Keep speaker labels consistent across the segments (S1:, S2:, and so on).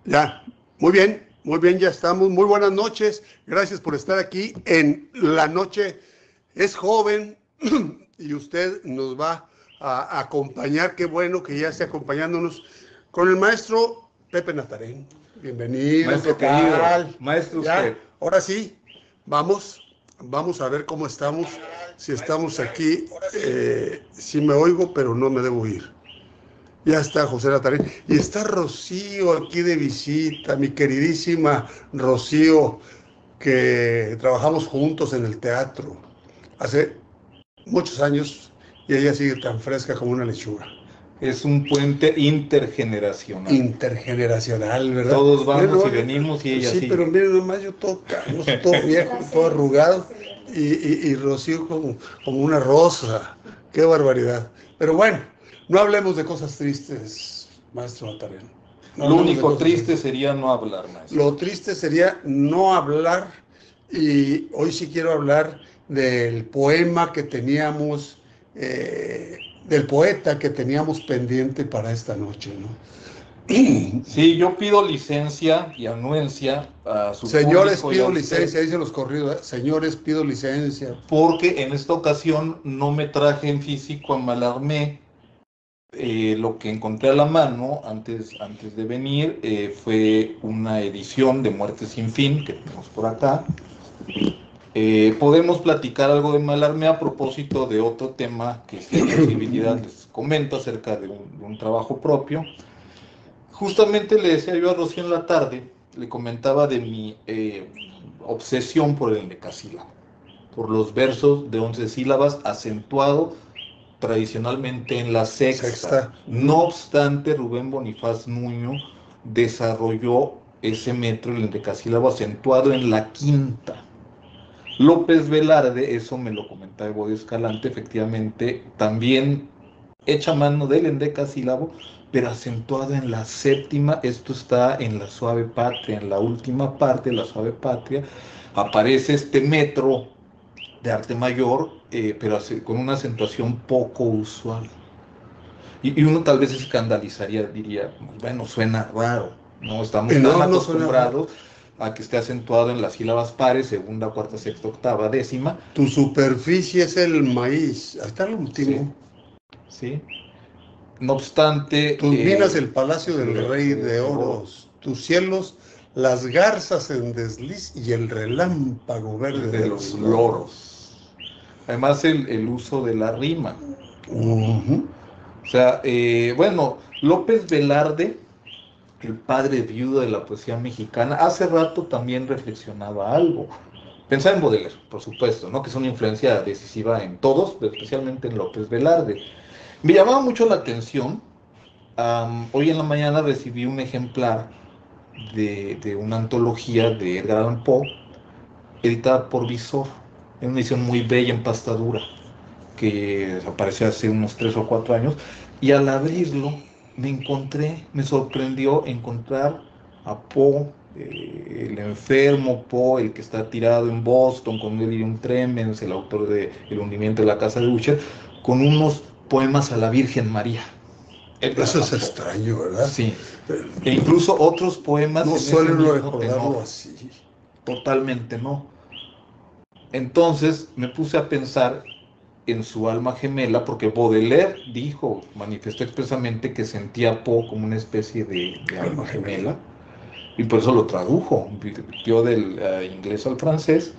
S1: Ya, muy bien, ya estamos. Muy buenas noches. Gracias por estar aquí en la noche. Es joven y usted nos va a acompañar. Qué bueno que ya esté acompañándonos con el maestro Pepe Natarén. Bienvenido, ¿qué
S2: Maestro querido,
S1: tal?
S2: maestro
S1: Ya,
S2: usted.
S1: ahora sí, vamos a ver cómo estamos. Si estamos aquí, sí me oigo, pero no me debo oír. Ya está José Natarén. Y está Rocío aquí de visita, mi queridísima Rocío, que trabajamos juntos en el teatro hace muchos años y ella sigue tan fresca como una lechuga.
S2: Es un puente intergeneracional.
S1: Intergeneracional, ¿verdad?
S2: Todos vamos
S1: Bueno,
S2: y venimos y ella
S1: sí, pero
S2: sigue.
S1: miren nomás, yo todo canoso, todo viejo, todo arrugado y Rocío como una rosa. Qué barbaridad. Pero bueno, no hablemos de cosas tristes, maestro Natarén. No
S2: Lo
S1: hablemos de
S2: único
S1: cosas
S2: triste
S1: tristes.
S2: sería no hablar, maestro.
S1: Lo triste sería no hablar y hoy sí quiero hablar del poema que teníamos, del poeta que teníamos pendiente para esta noche, ¿no?
S2: Sí, yo pido licencia y anuencia a su
S1: Señores,
S2: público y a
S1: pido
S2: usted,
S1: licencia, dice los corridos, ¿eh? Señores, pido licencia.
S2: porque en esta ocasión no me traje en físico a Malarmé. Lo que encontré a la mano antes de venir fue una edición de Muerte sin Fin que tenemos por acá. Podemos platicar algo de Malarmé a propósito de otro tema que, si hay posibilidad, les comento acerca de un trabajo propio. Justamente le decía yo a Rocío en la tarde, le comentaba de mi obsesión por el endecasílabo, por los versos de 11 sílabas acentuado tradicionalmente en la sexta.
S1: Sexta.
S2: No obstante, Rubén Bonifaz Nuño desarrolló ese metro, el endecasílabo acentuado en la quinta. López Velarde, eso me lo comentaba Evodio Escalante, efectivamente, también echa mano del endecasílabo, pero acentuado en la séptima. Esto está en la Suave Patria, en la última parte de la Suave Patria. Aparece este metro de arte mayor, pero con una acentuación poco usual. Y uno tal vez se escandalizaría, diría, bueno, suena raro, no estamos tan
S1: No, no suena raro.
S2: acostumbrados a que esté acentuado en las sílabas pares, segunda, cuarta, sexta, octava, décima.
S1: Tu superficie es el maíz. Hasta el
S2: Sí,
S1: último.
S2: sí. No obstante,
S1: Tus minas el palacio del rey de
S2: de oro,
S1: oros. Tus cielos las garzas en desliz y el relámpago verde
S2: de
S1: de
S2: los
S1: los loros.
S2: loros. Además, el uso de la rima.
S1: Uh-huh.
S2: O sea, bueno, López Velarde, el padre viudo de la poesía mexicana, hace rato también reflexionaba algo. Pensaba en Baudelaire, por supuesto, ¿no? Que es una influencia decisiva en todos, pero especialmente en López Velarde. Me llamaba mucho la atención. Hoy en la mañana recibí un ejemplar de una antología de Edgar Allan Poe, editada por Visor, en una edición muy bella en pasta dura, que apareció hace unos 3 o 4 años, y al abrirlo me sorprendió encontrar a Poe, el enfermo Poe, el que está tirado en Boston con un delirium tremens, el autor de El hundimiento de la casa de Usher, con unos poemas a la Virgen María. Edgar
S1: Eso es
S2: Allan Poe.
S1: extraño, ¿verdad?
S2: Sí. E incluso otros poemas
S1: No
S2: en ese
S1: suelen
S2: mismo tenor.
S1: recordarlo así.
S2: Totalmente no. Entonces me puse a pensar en su alma gemela, porque Baudelaire manifestó expresamente que sentía a Poe como una especie de alma
S1: Alma gemela.
S2: gemela, y por eso lo tradujo, dio del inglés al francés,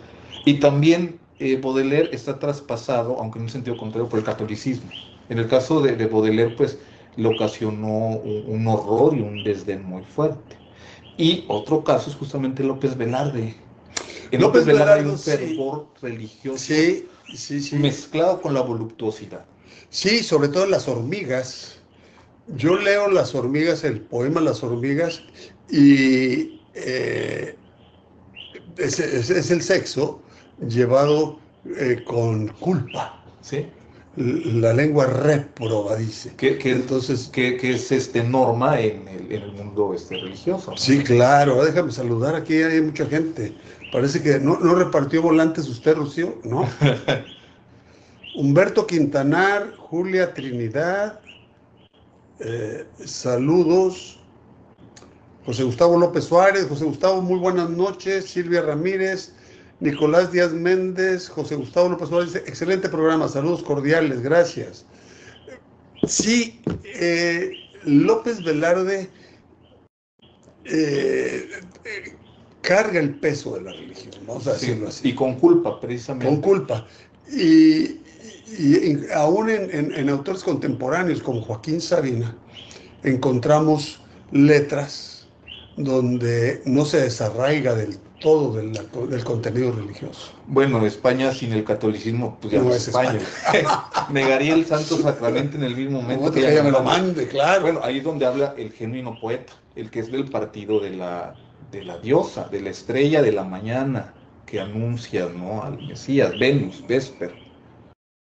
S2: y también Baudelaire está traspasado, aunque en un sentido contrario, por el catolicismo. En el caso de Baudelaire, pues le ocasionó un horror y un desdén muy fuerte. Y otro caso es justamente López Velarde. En López
S1: López
S2: Velarde hay
S1: Velardo,
S2: un
S1: sí.
S2: fervor religioso
S1: Sí, sí, sí.
S2: mezclado con la voluptuosidad.
S1: Sí, sobre todo las hormigas. Yo leo Las hormigas, el poema Las hormigas, y es el sexo llevado con culpa.
S2: ¿Sí?
S1: La lengua réproba, dice.
S2: Que, que,
S1: Entonces,
S2: que es norma en el mundo religioso, ¿no?
S1: sí, claro, déjame saludar, aquí hay mucha gente. Parece que no repartió volantes usted, Rocío, ¿no? Humberto Quintanar, Julia Trinidad, saludos. José Gustavo López Suárez, José Gustavo, muy buenas noches, Silvia Ramírez, Nicolás Díaz Méndez, José Gustavo López Suárez dice, excelente programa, saludos cordiales, gracias. Sí, López Velarde carga el peso de la religión, vamos a decirlo así.
S2: Y con culpa, precisamente.
S1: Con culpa. Y aún en autores contemporáneos como Joaquín Sabina, encontramos letras donde no se desarraiga del todo del contenido religioso.
S2: Bueno, España sin el catolicismo, pues ya no es España. Negaría el santo sacramento en el mismo momento
S1: que ella me lo mande, claro.
S2: Bueno, ahí es donde habla el genuino poeta, el que es del partido de la diosa, de la estrella de la mañana, que anuncia, ¿no?, al Mesías, Venus, Vesper,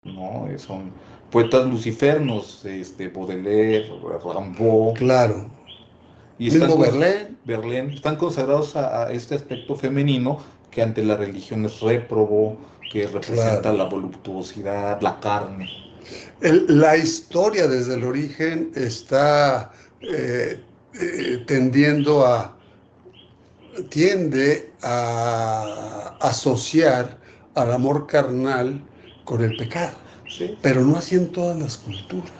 S2: ¿no? Son poetas lucifernos, Baudelaire, Rimbaud.
S1: Claro.
S2: Y mismo Verlaine, están consagrados a este aspecto femenino que ante la religión es réprobo, que representa la voluptuosidad, la carne.
S1: La historia desde el origen está tiende a asociar al amor carnal con el pecado,
S2: sí,
S1: pero no así en todas las culturas.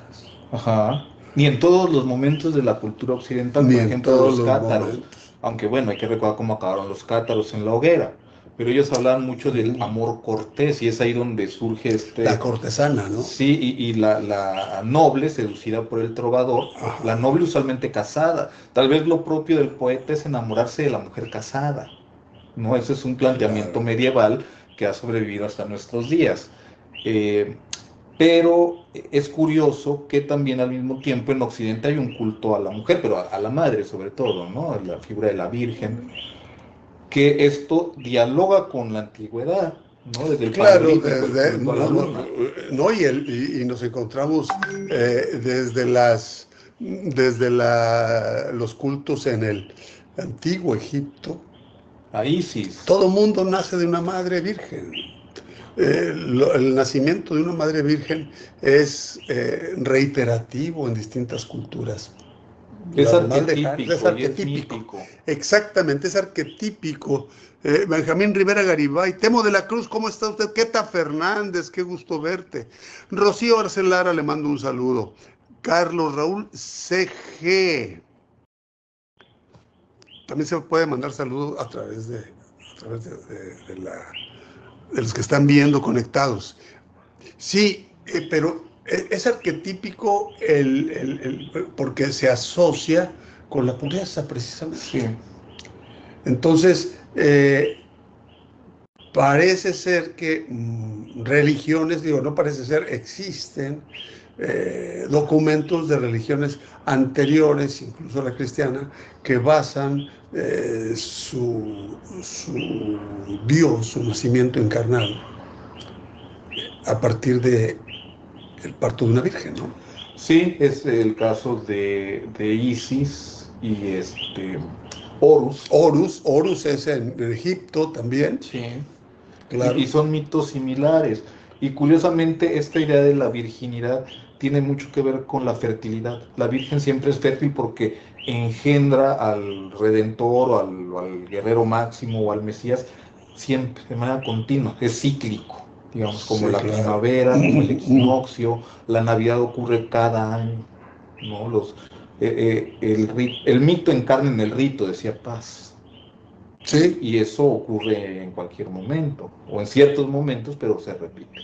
S2: Ajá. Ni en todos los momentos de la cultura occidental,
S1: ni
S2: por ejemplo,
S1: los
S2: cátaros.
S1: Momentos.
S2: Aunque bueno, hay que recordar cómo acabaron los cátaros en la hoguera. Pero ellos hablaban mucho del amor cortés y es ahí donde surge
S1: la cortesana, ¿no?
S2: Sí, y la noble seducida por el trovador, ajá, la noble usualmente casada. Tal vez lo propio del poeta es enamorarse de la mujer casada, ¿no? Ese es un planteamiento medieval que ha sobrevivido hasta nuestros días. Pero es curioso que también al mismo tiempo en Occidente hay un culto a la mujer, pero a la madre sobre todo, ¿no? La figura de la Virgen, que esto dialoga con la antigüedad, ¿no? Desde el paleolítico,
S1: y nos encontramos desde los cultos en el antiguo Egipto.
S2: A Isis.
S1: Todo mundo nace de una madre virgen. El nacimiento de una madre virgen es reiterativo en distintas culturas.
S2: Es arquetípico.
S1: Exactamente, es arquetípico. Benjamín Rivera Garibay, Temo de la Cruz, ¿cómo está usted? Queta Fernández, qué gusto verte. Rocío Arcelara, le mando un saludo. Carlos Raúl CG. También se puede mandar saludos a través de los que están viendo conectados. Sí, pero es arquetípico porque se asocia con la pureza, precisamente.
S2: Sí.
S1: Entonces, parece ser que religiones, no parece ser, existen documentos de religiones anteriores, incluso la cristiana, que basan su Dios, su nacimiento encarnado, a partir del parto de una virgen, ¿no?
S2: Sí, es el caso de Isis y Horus.
S1: Horus es en Egipto también.
S2: Sí,
S1: claro.
S2: Y son mitos similares. Y curiosamente esta idea de la virginidad tiene mucho que ver con la fertilidad. La Virgen siempre es fértil porque engendra al Redentor o al Guerrero Máximo o al Mesías siempre, de manera continua, es cíclico, digamos, como la primavera, como el equinoccio, la Navidad ocurre cada año, ¿no? El mito encarna en el rito, decía Paz.
S1: Sí.
S2: Y eso ocurre en cualquier momento, o en ciertos momentos, pero se repite,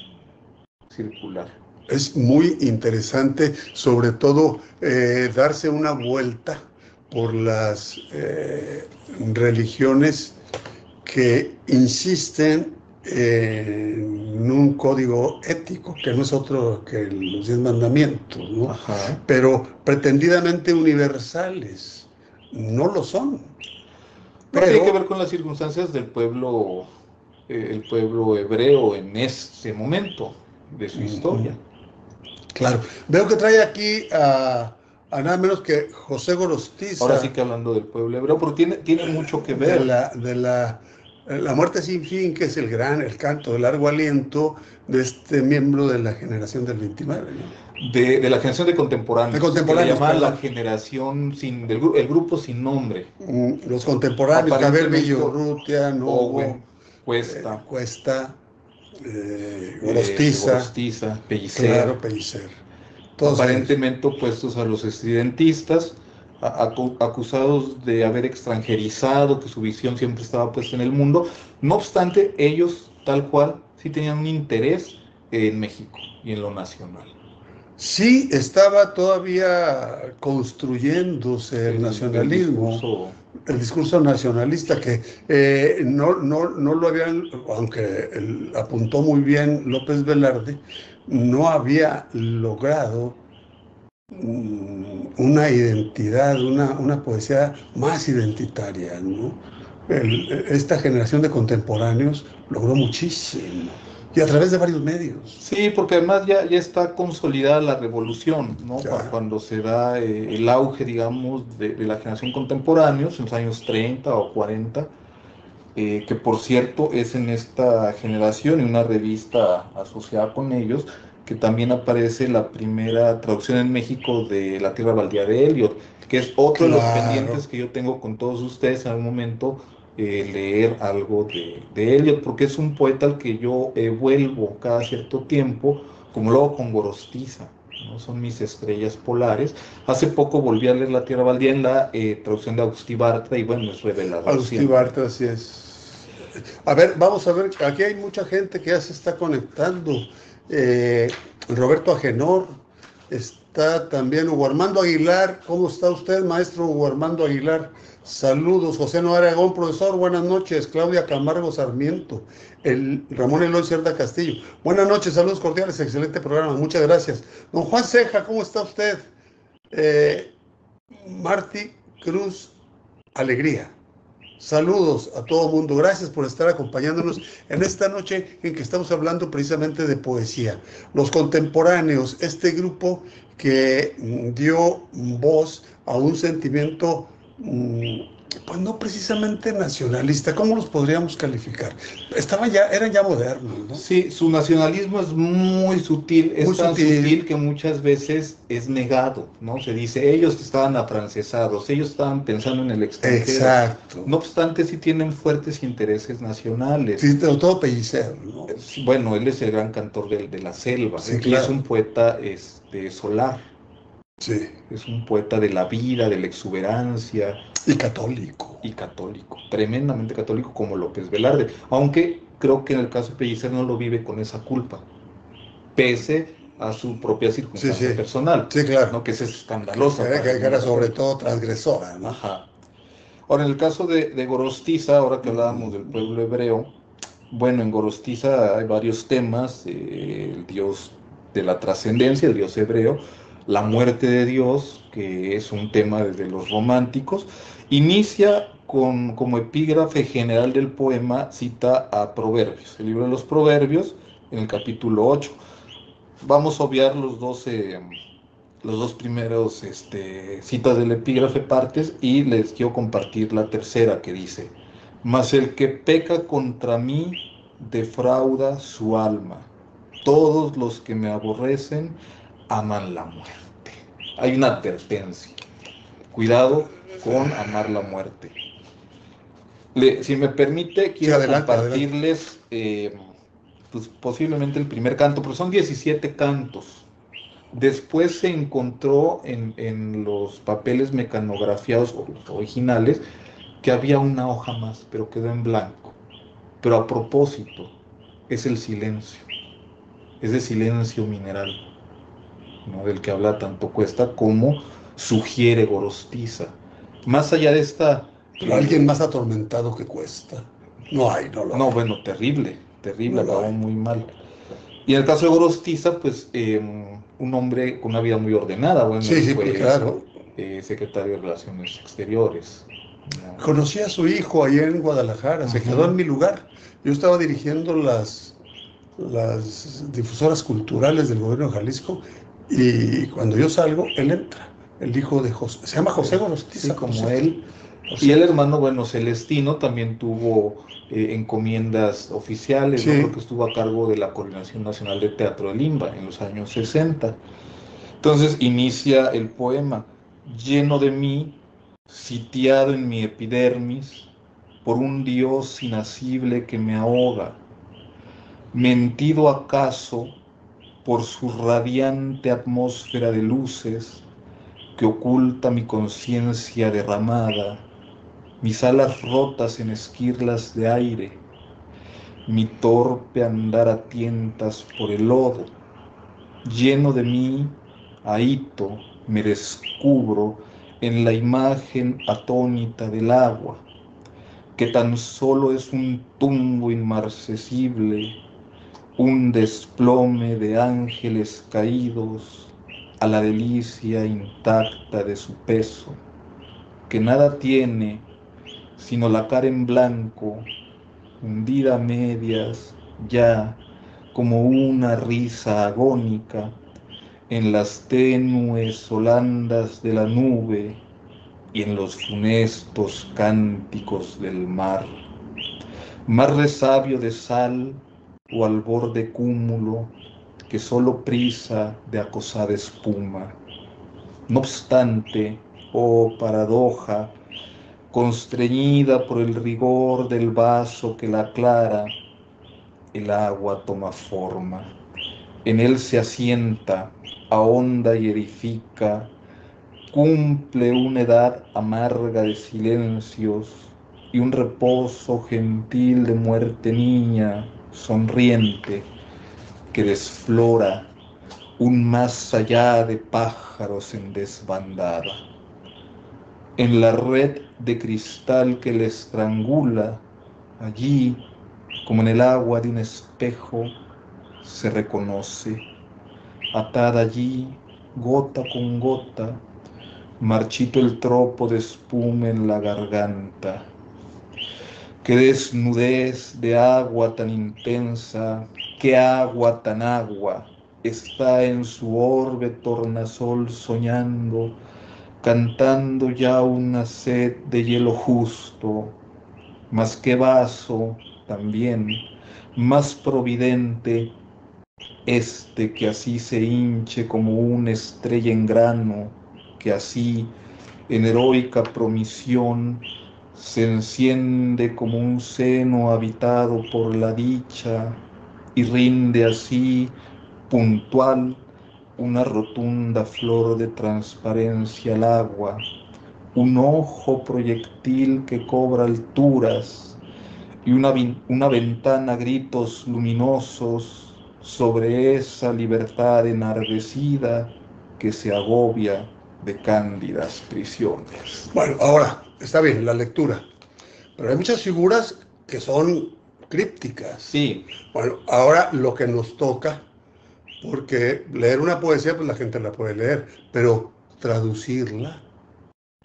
S2: circular.
S1: Es muy interesante, sobre todo, darse una vuelta por las religiones que insisten en un código ético, que no es otro que los 10 mandamientos, ¿no?
S2: Ajá.
S1: Pero pretendidamente universales, no lo son.
S2: Pero tiene que ver con las circunstancias del pueblo, el pueblo hebreo en ese momento de su historia.
S1: Claro. Veo que trae aquí a nada menos que José Gorostiza.
S2: Ahora sí que hablando del pueblo hebreo, pero tiene mucho que ver.
S1: De la muerte sin fin, que es el canto de largo aliento de este miembro de la generación del 29. ¿no?
S2: de la generación de contemporáneos.
S1: De contemporáneos,
S2: que le llamaban la
S1: perdón.
S2: generación el grupo sin nombre.
S1: Los contemporáneos, Gabriel
S2: Aparentemente,
S1: Villorrutia, Novo,
S2: Owen, Cuesta,
S1: Cuesta, Gorostiza,
S2: Gorostiza, Pellicer,
S1: claro, Pellicer. Todos ellos.
S2: aparentemente opuestos a los estridentistas, acusados de haber extranjerizado, que su visión siempre estaba puesta en el mundo. No obstante, ellos, tal cual, sí tenían un interés en México y en lo nacional.
S1: Sí, estaba todavía construyéndose el nacionalismo, el discurso nacionalista que no lo habían, aunque apuntó muy bien López Velarde, no había logrado una identidad, una poesía más identitaria, ¿no? Esta generación de contemporáneos logró muchísimo, y a través de varios medios.
S2: Sí, porque además ya está consolidada la revolución, ¿no?
S1: Ya.
S2: Cuando se da el auge, digamos, de la generación contemporáneos, en los años 30 o 40, que por cierto es en esta generación y una revista asociada con ellos, que también aparece la primera traducción en México de La Tierra Baldía de Eliot, que es otro de los pendientes
S1: Claro.
S2: que yo tengo con todos ustedes en algún momento, leer algo de Eliot, porque es un poeta al que yo vuelvo cada cierto tiempo, como luego con Gorostiza, ¿no? Son mis estrellas polares. Hace poco volví a leer La Tierra Baldía en la traducción de Agustí Bartra y bueno, es revelador
S1: Agustín
S2: siempre.
S1: Bartra, así es. A ver, vamos a ver, aquí hay mucha gente que ya se está conectando. Eh, Roberto Agenor, está también Hugo Armando Aguilar. ¿Cómo está usted, maestro Hugo Armando Aguilar? Saludos, José Noé Aragón, profesor, buenas noches. Claudia Camargo Sarmiento, Ramón Eloy Cerda Castillo. Buenas noches, saludos cordiales, excelente programa, muchas gracias. Don Juan Ceja, ¿cómo está usted? Eh, Martí Cruz Alegría. Saludos a todo mundo. Gracias por estar acompañándonos en esta noche en que estamos hablando precisamente de poesía. Los contemporáneos, este grupo que dio voz a un sentimiento, pues no precisamente nacionalista. ¿Cómo los podríamos calificar? Eran ya modernos, ¿no?
S2: Sí, su nacionalismo es muy sutil, es
S1: Muy
S2: tan
S1: sutil.
S2: sutil que muchas veces es negado, ¿no? Se dice, ellos estaban afrancesados, ellos estaban pensando en el extranjero.
S1: Exacto.
S2: No obstante, sí tienen fuertes intereses nacionales.
S1: Sí, pero todo Pellicer, ¿no?
S2: Bueno, él es el gran cantor de la selva,
S1: Sí,
S2: y es un
S1: claro.
S2: poeta solar,
S1: Sí.
S2: es un poeta de la vida, de la exuberancia,
S1: Y católico.
S2: y católico, tremendamente católico como López Velarde, aunque creo que en el caso de Pellicer no lo vive con esa culpa, pese a su propia
S1: Sí,
S2: circunstancia
S1: sí.
S2: personal,
S1: Sí, claro.
S2: ¿no? Que es escandalosa
S1: Que,
S2: para el
S1: que
S2: mundo
S1: era sobre
S2: católico.
S1: todo transgresora, ¿no?
S2: Ajá. Ahora, en el caso de Gorostiza, ahora que hablábamos del pueblo hebreo, bueno, en Gorostiza hay varios temas, el dios de la trascendencia, el dios hebreo, la muerte de Dios, que es un tema desde los románticos, inicia como epígrafe general del poema, cita a Proverbios, el libro de los Proverbios, en el capítulo 8. Vamos a obviar los dos primeros citas del epígrafe partes y les quiero compartir la tercera que dice, mas el que peca contra mí defrauda su alma. Todos los que me aborrecen aman la muerte. Hay una advertencia. Cuidado con amar la muerte. Si me permite,
S1: Sí,
S2: quiero
S1: adelante, adelante.
S2: compartirles pues, posiblemente el primer canto, pero son 17 cantos. Después se encontró en los papeles mecanografiados o los originales que había una hoja más, pero quedó en blanco. Pero a propósito, es el silencio, es el silencio mineral, ¿no? Del que habla tanto Cuesta como sugiere Gorostiza. Más allá de esta...
S1: Pero alguien más atormentado que Cuesta. No hay, no lo
S2: no,
S1: hay.
S2: bueno, terrible, terrible,
S1: No lo
S2: acabó
S1: hay.
S2: muy mal. Y en el caso de Gorostiza, pues un hombre con una vida muy ordenada, bueno,
S1: Sí,
S2: él
S1: sí,
S2: fue
S1: claro.
S2: secretario de Relaciones Exteriores, ¿no?
S1: Conocí a su hijo allá en Guadalajara, se quedó en
S2: Ujú.
S1: mi lugar. Yo estaba dirigiendo las difusoras culturales del gobierno de Jalisco y cuando yo salgo, él entra. El hijo de José, se llama José
S2: Sí,
S1: Gorostiza, por
S2: como
S1: cierto.
S2: él.
S1: Por
S2: Y el
S1: cierto.
S2: hermano, bueno, Celestino también tuvo encomiendas oficiales, ¿no? Creo
S1: Sí,
S2: que estuvo a cargo de la Coordinación Nacional de Teatro de Limba en los años 60. Entonces inicia el poema: lleno de mí, sitiado en mi epidermis, por un Dios inacible que me ahoga, mentido acaso por su radiante atmósfera de luces que oculta mi conciencia derramada, mis alas rotas en esquirlas de aire, mi torpe andar a tientas por el lodo. Lleno de mí, ahito, me descubro en la imagen atónita del agua, que tan solo es un tumbo inmarcesible, un desplome de ángeles caídos a la delicia intacta de su peso, que nada tiene sino la cara en blanco, hundida a medias, ya como una risa agónica en las tenues holandas de la nube y en los funestos cánticos del mar. Mar resabio de sal o albor de cúmulo que solo prisa de acosada espuma. No obstante, oh paradoja, constreñida por el rigor del vaso que la aclara, el agua toma forma. En él se asienta, ahonda y edifica, cumple una edad amarga de silencios y un reposo gentil de muerte niña, sonriente, que desflora un más allá de pájaros en desbandada. En la red de cristal que le estrangula, allí, como en el agua de un espejo, se reconoce, atada allí, gota con gota, marchito el tropo de espuma en la garganta. Qué desnudez de agua tan intensa, qué agua tan agua, está en su orbe tornasol soñando, cantando ya una sed de hielo justo, mas qué vaso también, más providente, este que así se hinche como una estrella en grano, que así, en heroica promisión, se enciende como un seno habitado por la dicha y rinde así, puntual, una rotunda flor de transparencia al agua, un ojo proyectil que cobra alturas y una ventana a gritos luminosos sobre esa libertad enardecida que se agobia de cándidas prisiones.
S1: Bueno, ahora, está bien, la lectura, pero hay muchas figuras que son crípticas.
S2: Sí.
S1: Bueno, ahora lo que nos toca, porque leer una poesía, pues la gente la puede leer, pero traducirla,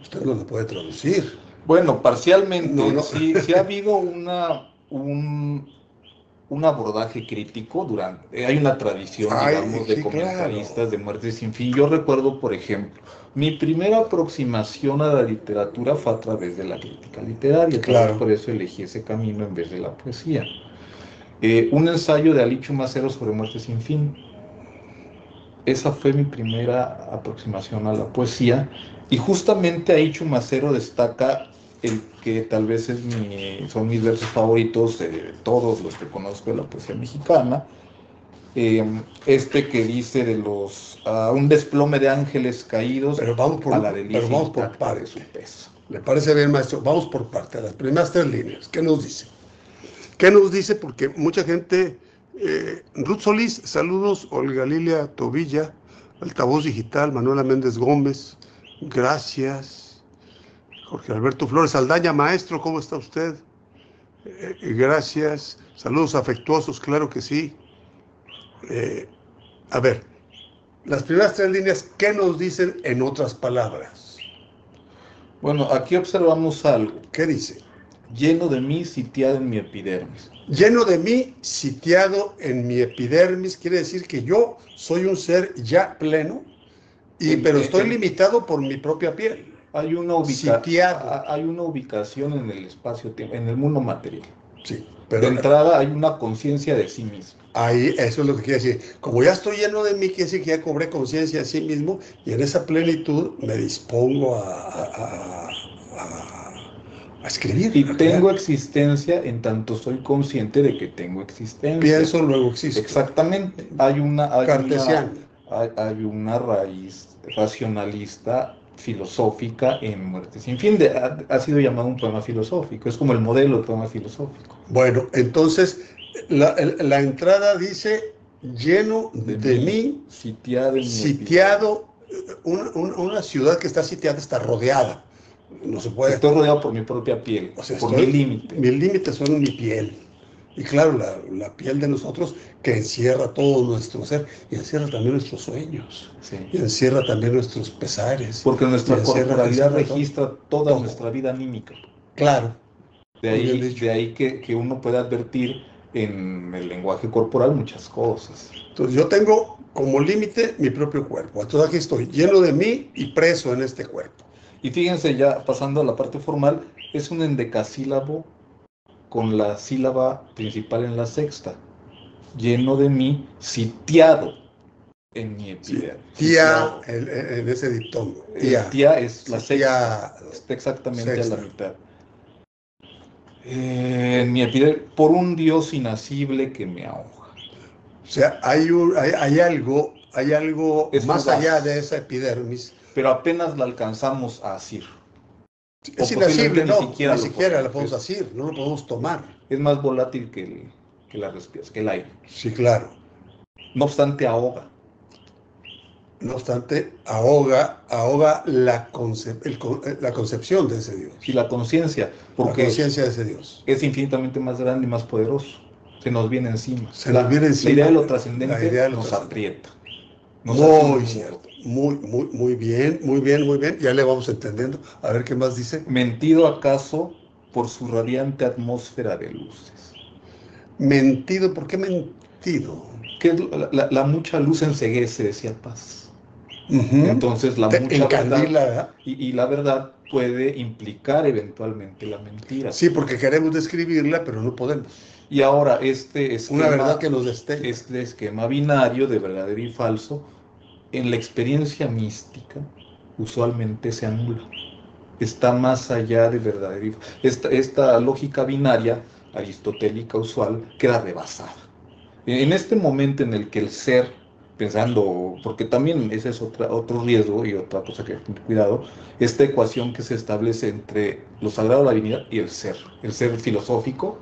S1: usted no la puede traducir.
S2: Bueno, parcialmente,
S1: No.
S2: sí ha habido un abordaje crítico durante, hay una tradición, digamos, de
S1: Sí,
S2: comentaristas
S1: claro.
S2: de Muerte sin fin. Yo recuerdo, por ejemplo, mi primera aproximación a la literatura fue a través de la crítica literaria, tal vez por eso elegí ese camino en vez de la poesía. Un ensayo de Alichu Macero sobre Muerte sin fin. Esa fue mi primera aproximación a la poesía, y justamente ahí Chumacero destaca el que tal vez son mis versos favoritos de todos los que conozco de la poesía mexicana, este que dice de un desplome de ángeles caídos a la delicia intacta de su peso.
S1: ¿Le parece bien, maestro? Vamos por parte, las primeras 3 líneas. ¿Qué nos dice? ¿Qué nos dice? Porque mucha gente... Ruth Solís, saludos. Olga Lilia Tobilla, Altavoz Digital, Manuela Méndez Gómez, gracias. Jorge Alberto Flores Aldaña, maestro, ¿cómo está usted? Gracias. Saludos afectuosos, claro que sí. A ver, las primeras 3 líneas, ¿qué nos dicen en otras palabras?
S2: Bueno, aquí observamos algo.
S1: ¿Qué dice?
S2: Lleno de mí, sitiado en mi epidermis.
S1: Lleno de mí, sitiado en mi epidermis, quiere decir que yo soy un ser ya pleno, pero estoy limitado por mi propia piel.
S2: Hay una ubicación en el espacio-tiempo, en el mundo material.
S1: Sí,
S2: pero de entrada hay una conciencia de sí mismo.
S1: Ahí, eso es lo que quiere decir. Como ya estoy lleno de mí, quiere decir que ya cobré conciencia de sí mismo y en esa plenitud me dispongo a escribir,
S2: Y
S1: a
S2: tengo
S1: crear.
S2: existencia en tanto soy consciente de que tengo existencia.
S1: Pienso, luego existo.
S2: Exactamente.
S1: Cartesiano.
S2: Hay una raíz racionalista filosófica en Muerte sin fin. Ha sido llamado un poema filosófico. Es como el modelo del poema filosófico.
S1: Bueno, entonces la entrada dice lleno
S2: De
S1: de
S2: mí,
S1: mí,
S2: sitiado en mi epidermis.
S1: sitiado, una ciudad que está sitiada está rodeada. No se puede.
S2: Estoy rodeado por mi propia piel,
S1: O sea,
S2: por mi límite.
S1: mis límites son mi piel. Y claro, la piel de nosotros que encierra todo nuestro ser y encierra también nuestros sueños.
S2: Sí.
S1: Y encierra también nuestros pesares.
S2: Porque nuestra corporalidad
S1: encierra
S2: registra toda
S1: todo.
S2: nuestra vida anímica.
S1: Claro.
S2: De
S1: Muy bien
S2: ahí,
S1: dicho.
S2: de ahí que uno pueda advertir en el lenguaje corporal muchas cosas.
S1: Entonces yo tengo como límite mi propio cuerpo. Entonces aquí estoy lleno de mí y preso en este cuerpo.
S2: Y fíjense, ya pasando a la parte formal, es un endecasílabo con la sílaba principal en la sexta. Lleno de mí, sitiado en mi
S1: Sí.
S2: epidermis.
S1: Tía en ese diptongo.
S2: El tía es la
S1: Sí,
S2: sexta,
S1: tía,
S2: está exactamente
S1: sexta.
S2: a la mitad. En mi epidermis, por un Dios inasible que me ahoga.
S1: O sea, hay algo
S2: Es
S1: más
S2: fugaz,
S1: allá de esa epidermis.
S2: pero apenas la alcanzamos a asir.
S1: Es
S2: O posiblemente
S1: inasible,
S2: ni
S1: no,
S2: siquiera
S1: ni
S2: lo
S1: siquiera la
S2: podemos.
S1: podemos asir, no lo podemos tomar.
S2: Es más volátil que la respiras, que el aire.
S1: Sí, claro.
S2: No obstante, ahoga.
S1: No obstante, ahoga la concepción de ese Dios.
S2: Y la conciencia,
S1: La
S2: porque
S1: conciencia de ese Dios.
S2: es infinitamente más grande y más poderoso. Se nos viene encima.
S1: Nos viene encima.
S2: La idea de lo
S1: La
S2: trascendente
S1: idea de lo
S2: nos
S1: trascendente.
S2: aprieta. Nos atiende
S1: Muy
S2: un
S1: cierto.
S2: nudo.
S1: Muy bien, muy bien, muy bien. Ya le vamos entendiendo. A ver qué más dice.
S2: Mentido acaso por su radiante atmósfera de luces.
S1: Mentido, ¿por qué mentido?
S2: Que la mucha luz enceguece, decía Paz. Entonces la
S1: Te
S2: mucha
S1: encandila,
S2: verdad
S1: ¿verdad?
S2: y la verdad puede implicar eventualmente la mentira.
S1: Sí, porque queremos describirla, pero no podemos.
S2: Y ahora
S1: Una verdad que nos destenga.
S2: este esquema binario de verdadero y falso, en la experiencia mística, usualmente se anula. Está más allá de verdadero y falso. Esta lógica binaria aristotélica usual queda rebasada. En este momento en el que el ser, pensando, porque también ese es otro riesgo y otra cosa que hay que tener cuidado, esta ecuación que se establece entre lo sagrado, la divinidad y el ser filosófico,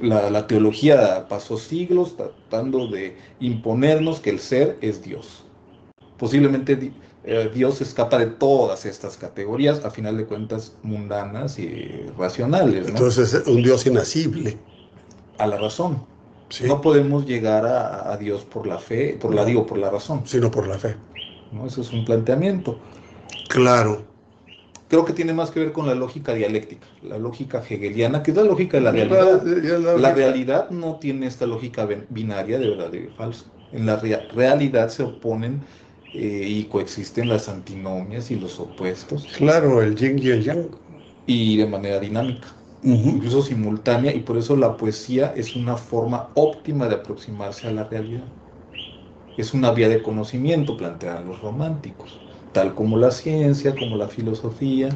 S2: la teología pasó siglos tratando de imponernos que el ser es Dios. Posiblemente Dios escapa de todas estas categorías, a final de cuentas mundanas y racionales, ¿no?
S1: Entonces, un Dios inasible.
S2: A la razón.
S1: Sí.
S2: No podemos llegar a Dios por la fe, por la razón.
S1: Sino por la fe.
S2: ¿No? Eso es un planteamiento.
S1: Claro.
S2: Creo que tiene más que ver con la lógica dialéctica, la lógica hegeliana, que es la lógica de la realidad. La realidad no tiene esta lógica binaria de verdadero y falso. En la realidad se oponen y coexisten las antinomias y los opuestos.
S1: Claro, el yin y el yang.
S2: Y de manera dinámica, incluso simultánea, y por eso la poesía es una forma óptima de aproximarse a la realidad. Es una vía de conocimiento, plantean los románticos, tal como la ciencia, como la filosofía,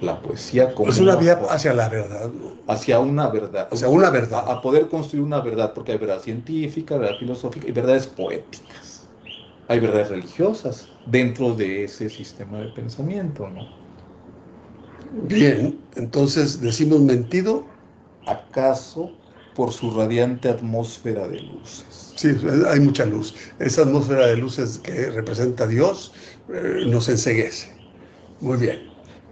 S2: la poesía como
S1: es una vía hacia la verdad, ¿no?
S2: Hacia una verdad.
S1: Hacia una verdad.
S2: A poder construir una verdad, porque hay verdad científica, verdad filosófica y verdades poéticas. Hay verdades religiosas dentro de ese sistema de pensamiento, ¿no?
S1: Bien, entonces decimos mentido.
S2: ¿Acaso por su radiante atmósfera de luces?
S1: Sí, hay mucha luz. Esa atmósfera de luces que representa a Dios nos enceguece. Muy bien.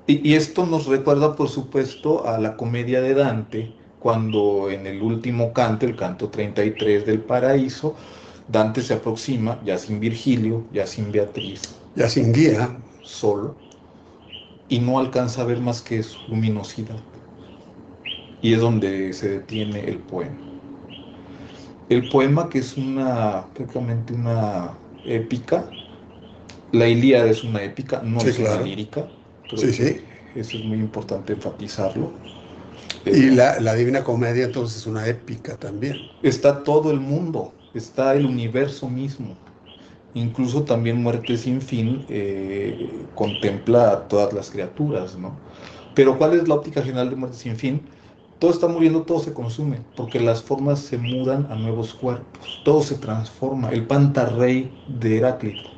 S2: Y esto nos recuerda, por supuesto, a la comedia de Dante, cuando en el último canto, el canto 33 del Paraíso, Dante se aproxima, ya sin Virgilio, ya sin Beatriz,
S1: ya sin guía,
S2: solo, y no alcanza a ver más que su luminosidad. Y es donde se detiene el poema. El poema, que es prácticamente una épica, la Ilíada es una épica, no
S1: sí,
S2: es
S1: claro.
S2: una lírica.
S1: Sí, sí.
S2: Eso es muy importante enfatizarlo.
S1: Y la Divina Comedia entonces es una épica también.
S2: Está todo el mundo, está el universo mismo. Incluso también Muerte sin fin contempla a todas las criaturas, ¿no? Pero ¿cuál es la óptica general de Muerte sin fin? Todo está muriendo, todo se consume, porque las formas se mudan a nuevos cuerpos, todo se transforma. El pantarrey de Heráclito,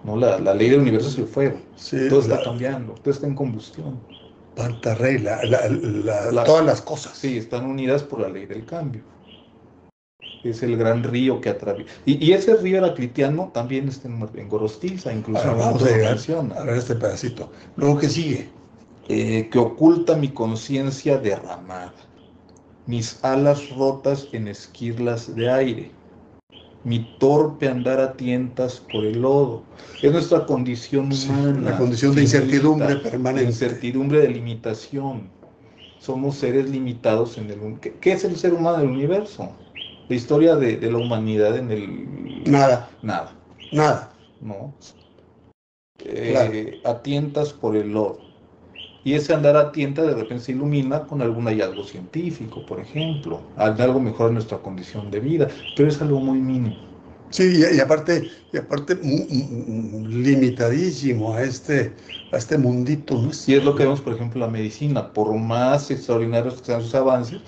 S2: ¿no? La ley del universo es el fuego,
S1: Sí,
S2: todo está cambiando, todo está en combustión.
S1: Pantarrey, todas las cosas.
S2: Sí, están unidas por la ley del cambio. Es el gran río que atraviesa. Y ese río heraclitiano también está en Gorostiza, incluso
S1: Ahora vamos a
S2: lo
S1: llegar
S2: menciona.
S1: a ver este pedacito. Luego, ¿qué sigue?
S2: Que oculta mi conciencia derramada, mis alas rotas en esquirlas de aire, mi torpe andar a tientas por el lodo. Es nuestra condición humana.
S1: Sí, la condición de incertidumbre permanente.
S2: Incertidumbre de limitación. Somos seres limitados en el... ¿Qué es el ser humano del universo? La historia de la humanidad en el...
S1: Nada.
S2: Nada.
S1: Nada.
S2: ¿No?
S1: Claro.
S2: A tientas por el lodo. Y ese andar a tientas de repente se ilumina con algún hallazgo científico, por ejemplo, algo mejor en nuestra condición de vida, pero es algo muy mínimo.
S1: Sí, y aparte limitadísimo a este mundito, ¿no?
S2: Y es lo que vemos, por ejemplo, en la medicina. Por más extraordinarios que sean sus avances,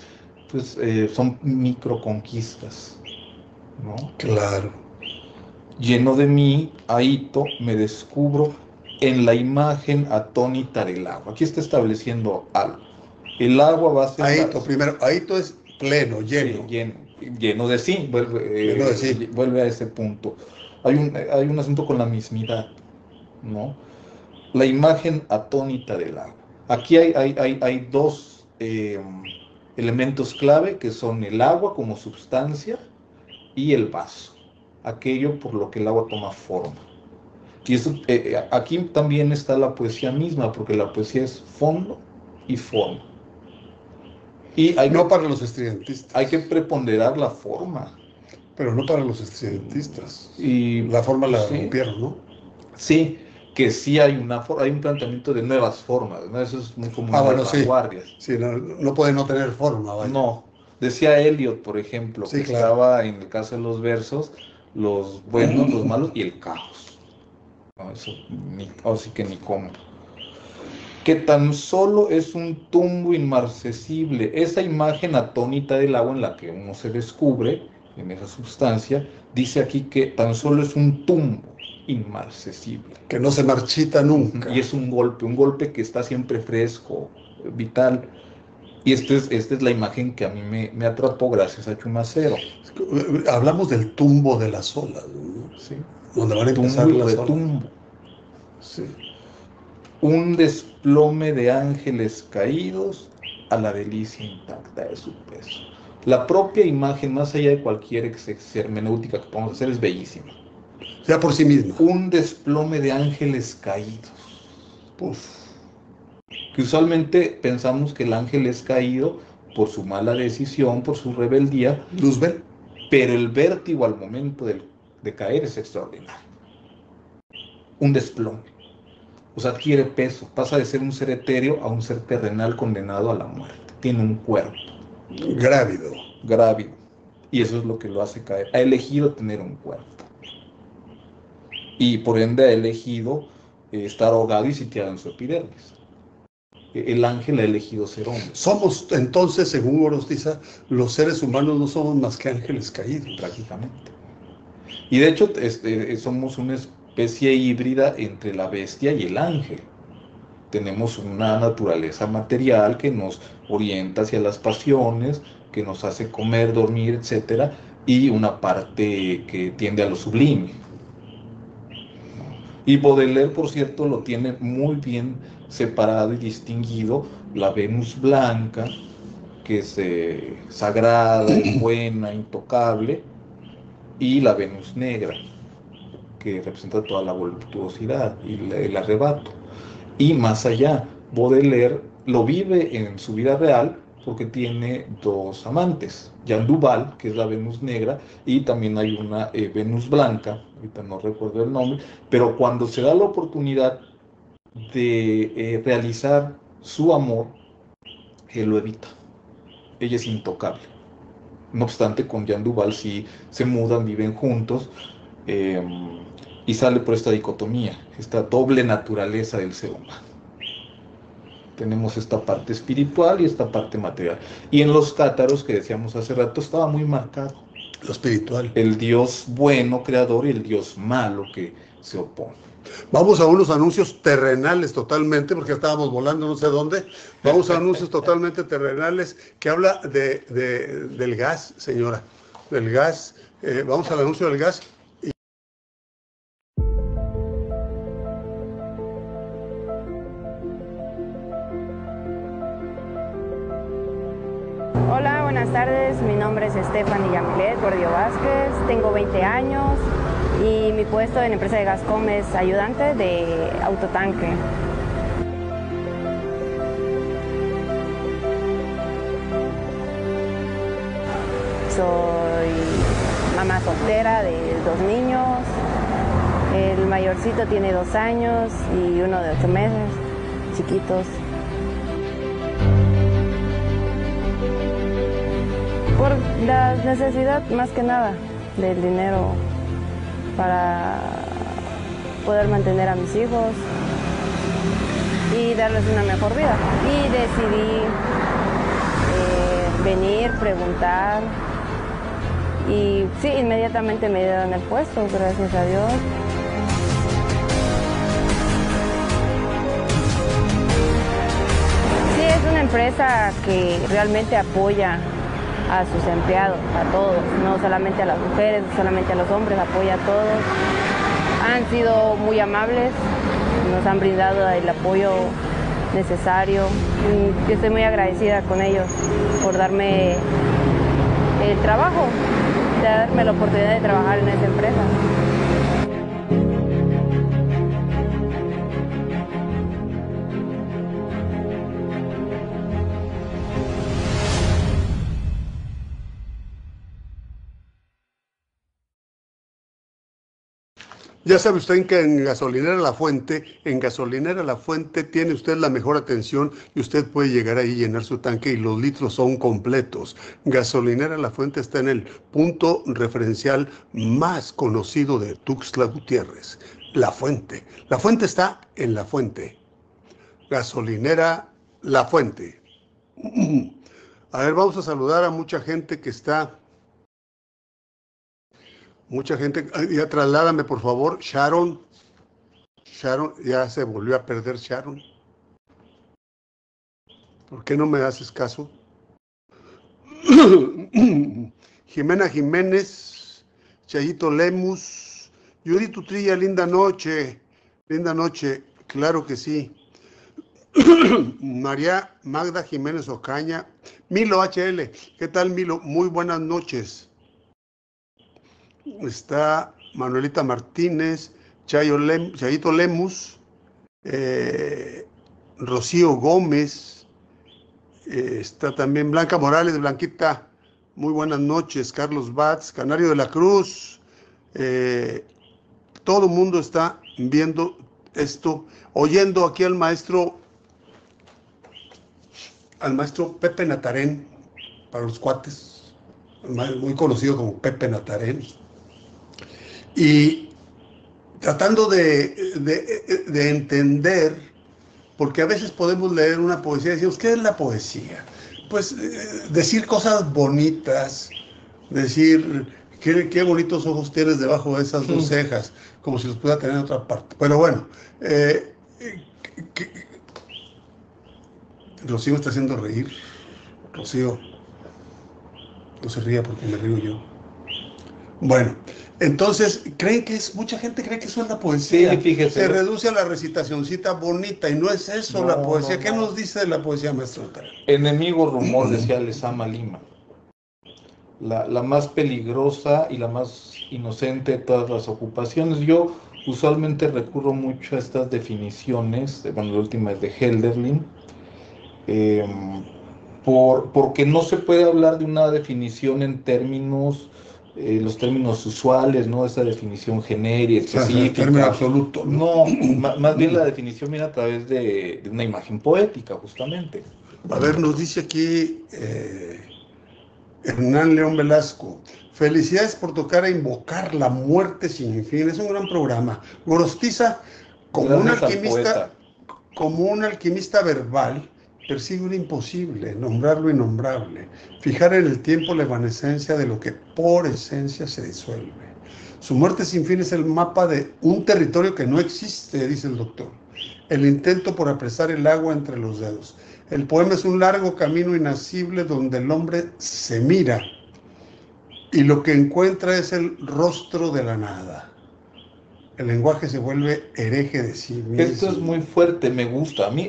S2: pues son microconquistas, ¿no?
S1: Claro.
S2: Lleno de mí, ahito, me descubro en la imagen atónita del agua. Aquí está estableciendo algo. El agua va a ser...
S1: Ahito, primero, ahito es pleno, lleno.
S2: Sí, lleno de sí,
S1: Lleno de sí.
S2: vuelve a ese punto. Hay un asunto con la mismidad, ¿no? La imagen atónita del agua. Aquí hay dos elementos clave que son el agua como sustancia y el vaso, aquello por lo que el agua toma forma. Y eso, aquí también está la poesía misma, porque la poesía es fondo y forma. Y
S1: no para los estridentistas.
S2: Hay que preponderar la forma.
S1: Pero no para los estridentistas.
S2: Y
S1: la forma la rompieron, ¿no?
S2: Sí, que sí hay un planteamiento de nuevas formas, ¿no? Eso es muy común
S1: en
S2: las vanguardias.
S1: Sí, no puede no tener forma, vaya.
S2: No. Decía Eliot, por ejemplo, que estaba en el caso de los versos, los buenos, los malos y el caos. No, eso así que ni cómo. Que tan solo es un tumbo inmarcesible, esa imagen atónita del agua en la que uno se descubre, en esa sustancia, dice aquí que tan solo es un tumbo inmarcesible.
S1: Que no se marchita nunca.
S2: Y es un golpe que está siempre fresco, vital. Y esta es la imagen que a mí me atrapó gracias a Chumacero.
S1: Hablamos del tumbo de las olas, ¿no?
S2: Sí.
S1: Donde van a empezar
S2: tumbo y
S1: las
S2: retumbo.
S1: olas. Sí.
S2: Un desplome de ángeles caídos a la delicia intacta de su peso. La propia imagen, más allá de cualquier hermenéutica que podamos hacer, es bellísima.
S1: Ya por sí misma.
S2: Un desplome de ángeles caídos.
S1: Uf.
S2: Que usualmente pensamos que el ángel es caído por su mala decisión, por su rebeldía.
S1: Luzbel.
S2: Pero el vértigo al momento de caer es extraordinario. Un desplome. O sea, adquiere peso, pasa de ser un ser etéreo a un ser terrenal condenado a la muerte. Tiene un cuerpo.
S1: Grávido.
S2: Y eso es lo que lo hace caer. Ha elegido tener un cuerpo. Y por ende ha elegido estar ahogado y sitiado en su epidermis. El ángel ha elegido ser hombre.
S1: Somos, entonces, según Gorostiza, los seres humanos no somos más que ángeles caídos.
S2: Prácticamente. Y de hecho, somos una especie híbrida entre la bestia y el ángel. Tenemos una naturaleza material que nos orienta hacia las pasiones, que nos hace comer, dormir, etc. Y una parte que tiende a lo sublime. Y Baudelaire, por cierto, lo tiene muy bien separado y distinguido. La Venus blanca, que es sagrada, buena, intocable, y la Venus negra, que representa toda la voluptuosidad y el arrebato. Y más allá, Baudelaire lo vive en su vida real porque tiene dos amantes, Jean Duval, que es la Venus negra, y también hay una Venus blanca, ahorita no recuerdo el nombre, pero cuando se da la oportunidad de realizar su amor, él lo evita. Ella es intocable. No obstante, con Jean Duval sí se mudan, viven juntos, eh, y sale por esta dicotomía, esta doble naturaleza del ser humano. Tenemos esta parte espiritual y esta parte material. Y en los cátaros, que decíamos hace rato, estaba muy marcado
S1: Lo espiritual.
S2: el Dios bueno, creador, y el Dios malo que se opone.
S1: Vamos a unos anuncios terrenales totalmente, porque estábamos volando no sé dónde. Vamos a anuncios totalmente terrenales que habla del gas, señora. Del gas. Vamos al anuncio del gas.
S3: Hola, buenas tardes. Mi nombre es Stephanie Yamilet Gordillo Vázquez. Tengo 20 años y mi puesto en la empresa de Gascom es ayudante de autotanque. Soy mamá soltera de 2 niños. El mayorcito tiene 2 años y uno de 8 meses, chiquitos. Por la necesidad, más que nada, del dinero para poder mantener a mis hijos y darles una mejor vida. Y decidí venir, preguntar, y sí, inmediatamente me dieron el puesto, gracias a Dios. Sí, es una empresa que realmente apoya a sus empleados, a todos, no solamente a las mujeres, no solamente a los hombres, apoya a todos. Han sido muy amables, nos han brindado el apoyo necesario. Y yo estoy muy agradecida con ellos por darme el trabajo, de darme la oportunidad de trabajar en esa empresa.
S1: Ya sabe usted que en Gasolinera La Fuente tiene usted la mejor atención y usted puede llegar ahí y llenar su tanque y los litros son completos. Gasolinera La Fuente está en el punto referencial más conocido de Tuxtla Gutiérrez, La Fuente. La Fuente está en La Fuente. Gasolinera La Fuente. A ver, vamos a saludar a mucha gente que está... Mucha gente, ya trasládame por favor, Sharon, ya se volvió a perder Sharon. ¿Por qué no me haces caso? Jimena Jiménez, Chayito Lemus, Judith Utrilla, linda noche, claro que sí. María Magda Jiménez Ocaña, Milo HL, ¿qué tal Milo? Muy buenas noches. Está Manuelita Martínez, Chayito Lemus, Rocío Gómez, está también Blanca Morales, Blanquita, muy buenas noches, Carlos Batz, Canario de la Cruz, todo el mundo está viendo esto, oyendo aquí al maestro Pepe Natarén, para los cuates, muy conocido como Pepe Natarén. Y tratando de entender, porque a veces podemos leer una poesía y decimos, ¿qué es la poesía? Pues decir cosas bonitas, decir, qué bonitos ojos tienes debajo de esas dos cejas, como si los pudiera tener en otra parte. Pero bueno, Rocío me está haciendo reír. Rocío, no se ría porque me río yo. Bueno, entonces, mucha gente cree que eso es la poesía.
S2: Sí, fíjese.
S1: Se reduce a la recitacioncita bonita y no es eso la poesía. ¿Qué nos dice de la poesía, maestro?
S2: Enemigo rumor, decía Lezama Lima. La más peligrosa y la más inocente de todas las ocupaciones. Yo usualmente recurro mucho a estas definiciones, bueno, la última es de Hölderlin, porque no se puede hablar de una definición en términos, los términos usuales, ¿no? Esa definición genérica, específica.
S1: Término absoluto.
S2: No, más bien la definición viene a través de una imagen poética, justamente.
S1: A ver, nos dice aquí Hernán León Velasco. Felicidades por tocar a invocar la muerte sin fin. Es un gran programa. Gorostiza, como un alquimista verbal, persigue un imposible, nombrar lo innombrable, fijar en el tiempo la evanescencia de lo que por esencia se disuelve. Su muerte sin fin es el mapa de un territorio que no existe, dice el doctor. El intento por apresar el agua entre los dedos. El poema es un largo camino inacible donde el hombre se mira y lo que encuentra es el rostro de la nada. El lenguaje se vuelve hereje de sí mismo.
S2: Esto es muy fuerte, me gusta, a mí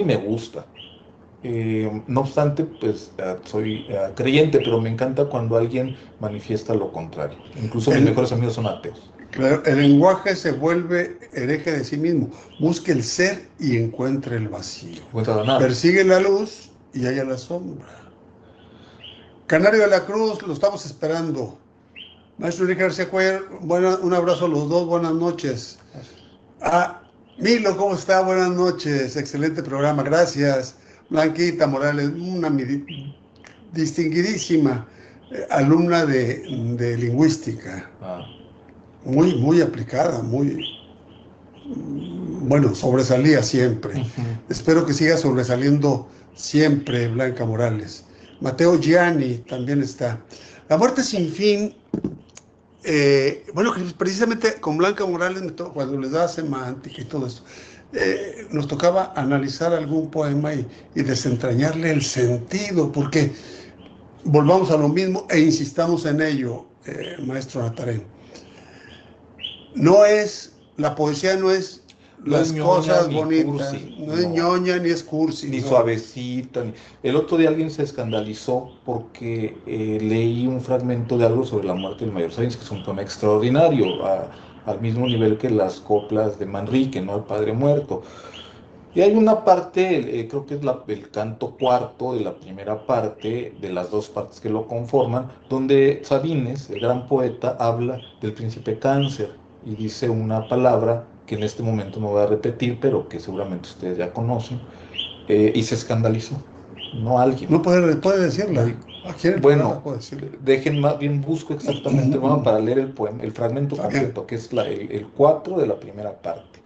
S2: me gusta. No obstante, pues soy creyente, pero me encanta cuando alguien manifiesta lo contrario. Incluso mis mejores amigos son ateos.
S1: Claro, el lenguaje se vuelve hereje de sí mismo. Busque el ser y encuentre el vacío. Persigue la luz y halla la sombra. Canario de la Cruz, lo estamos esperando. Maestro Enrique García Cuellar, un abrazo a los dos, buenas noches. Milo, ¿cómo está? Buenas noches, excelente programa, gracias. Blanquita Morales, una distinguidísima alumna de lingüística. Muy aplicada, sobresalía siempre. Espero que siga sobresaliendo siempre Blanca Morales. Mateo Gianni también está. La muerte sin fin, precisamente con Blanca Morales, cuando les da semántica y todo esto, nos tocaba analizar algún poema y desentrañarle el sentido, porque volvamos a lo mismo e insistamos en ello, maestro Natarén. La poesía no es las cosas bonitas, no es ñoña ni es cursi.
S2: Ni suavecita. El otro día alguien se escandalizó porque leí un fragmento de algo sobre la muerte del Mayor Sáenz, que es un poema extraordinario, al mismo nivel que las coplas de Manrique, ¿no? El Padre Muerto. Y hay una parte, creo que es el canto cuarto de la primera parte, de las dos partes que lo conforman, donde Sabines, el gran poeta, habla del príncipe Cáncer y dice una palabra que en este momento no voy a repetir, pero que seguramente ustedes ya conocen, y se escandalizó. No alguien.
S1: No puede decirla.
S2: Bueno, dejen más bien, busco exactamente para leer el poema, el fragmento completo, que es el 4 de la primera parte.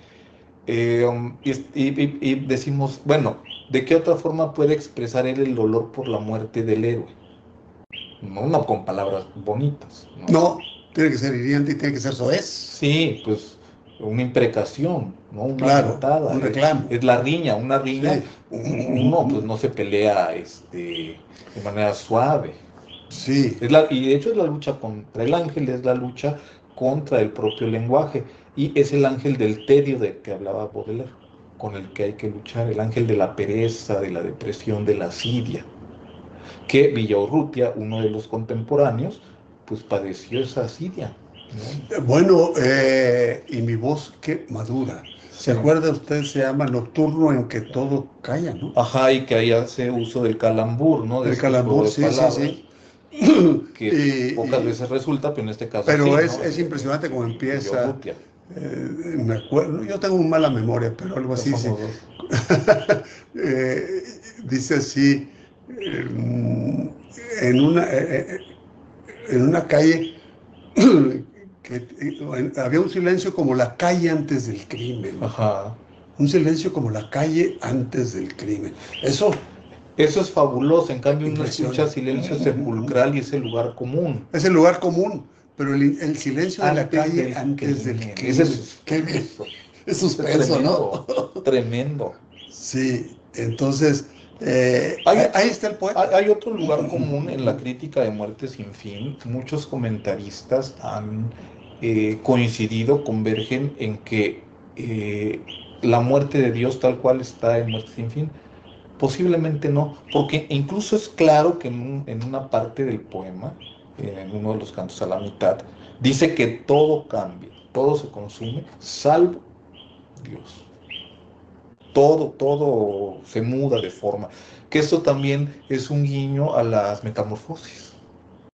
S2: Y decimos, bueno, ¿de qué otra forma puede expresar él el dolor por la muerte del héroe? No con palabras bonitas.
S1: No, tiene que ser hiriente y tiene que ser soez.
S2: Sí, pues una imprecación, ¿no? Una
S1: patada, un reclamo.
S2: Es la riña, una riña. Sí. Uno pues no se pelea de manera suave.
S1: Sí.
S2: Y de hecho es la lucha contra el ángel, es la lucha contra el propio lenguaje. Y es el ángel del tedio de que hablaba Baudelaire, con el que hay que luchar, el ángel de la pereza, de la depresión, de la asidia, que Villaurrutia, uno de los contemporáneos, pues padeció esa asidia, ¿no?
S1: Bueno, y mi voz qué madura. ¿Se acuerda usted? Se llama Nocturno en que todo calla, ¿no?
S2: Ajá, y que ahí hace uso del calambur, ¿no?
S1: Del calambur, sí.
S2: Que pocas veces resulta, pero en este caso
S1: pero
S2: sí,
S1: es impresionante cómo empieza. Me acuerdo, yo tengo una mala memoria, pero algo así. Sí. Dice así, en una calle, había un silencio como la calle antes del crimen.
S2: Ajá.
S1: Un silencio como la calle antes del crimen. Eso
S2: es fabuloso. En cambio uno escucha silencio sepulcral y es el lugar común.
S1: Es el lugar común, pero el silencio de la calle antes del crimen. Es suspenso, ¿no?
S2: Tremendo.
S1: Sí, entonces, ahí está el poeta.
S2: Hay otro lugar común en la crítica de Muerte sin fin. Muchos comentaristas han convergen en que la muerte de Dios tal cual está en Muerte sin fin. Posiblemente no, porque incluso es claro que en una parte del poema, en uno de los cantos a la mitad, dice que todo cambia, todo se consume, salvo Dios. Todo se muda de forma. Que esto también es un guiño a las metamorfosis,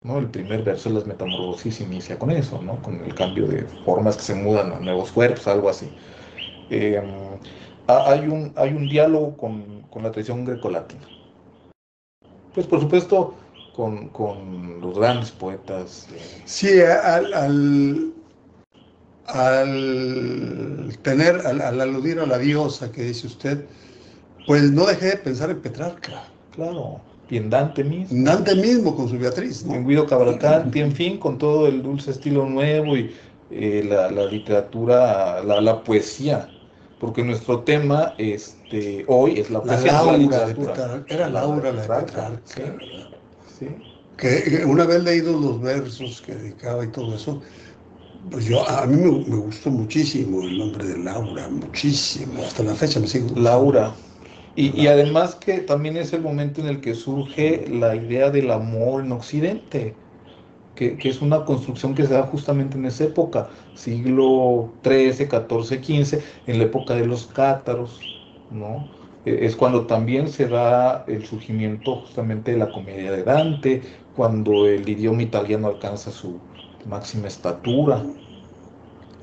S2: ¿no? El primer verso de las metamorfosis inicia con eso, ¿no? Con el cambio de formas que se mudan a nuevos cuerpos, algo así. hay un diálogo con la tradición grecolatina. Pues por supuesto con los grandes poetas.
S1: Sí, al aludir a la diosa que dice usted, pues no dejé de pensar en Petrarca.
S2: Claro, y en Dante mismo.
S1: Dante mismo con su Beatriz, ¿no?
S2: En Guido Cavalcanti, en fin, con todo el dulce estilo nuevo y la literatura, la poesía. Porque nuestro tema hoy es la poesía,
S1: Laura
S2: la
S1: de
S2: literatura.
S1: Petrarca, era Laura la de Petrarca.
S2: Sí, sí.
S1: Que una vez leído los versos que dedicaba y todo eso, pues a mí me gustó muchísimo el nombre de Laura, muchísimo, hasta la fecha me sigue gustando.
S2: Laura. Y además que también es el momento en el que surge la idea del amor en Occidente, que es una construcción que se da justamente en esa época, siglo XIII, XIV, XV, en la época de los cátaros, ¿no? Es cuando también se da el surgimiento justamente de la comedia de Dante, cuando el idioma italiano alcanza su máxima estatura.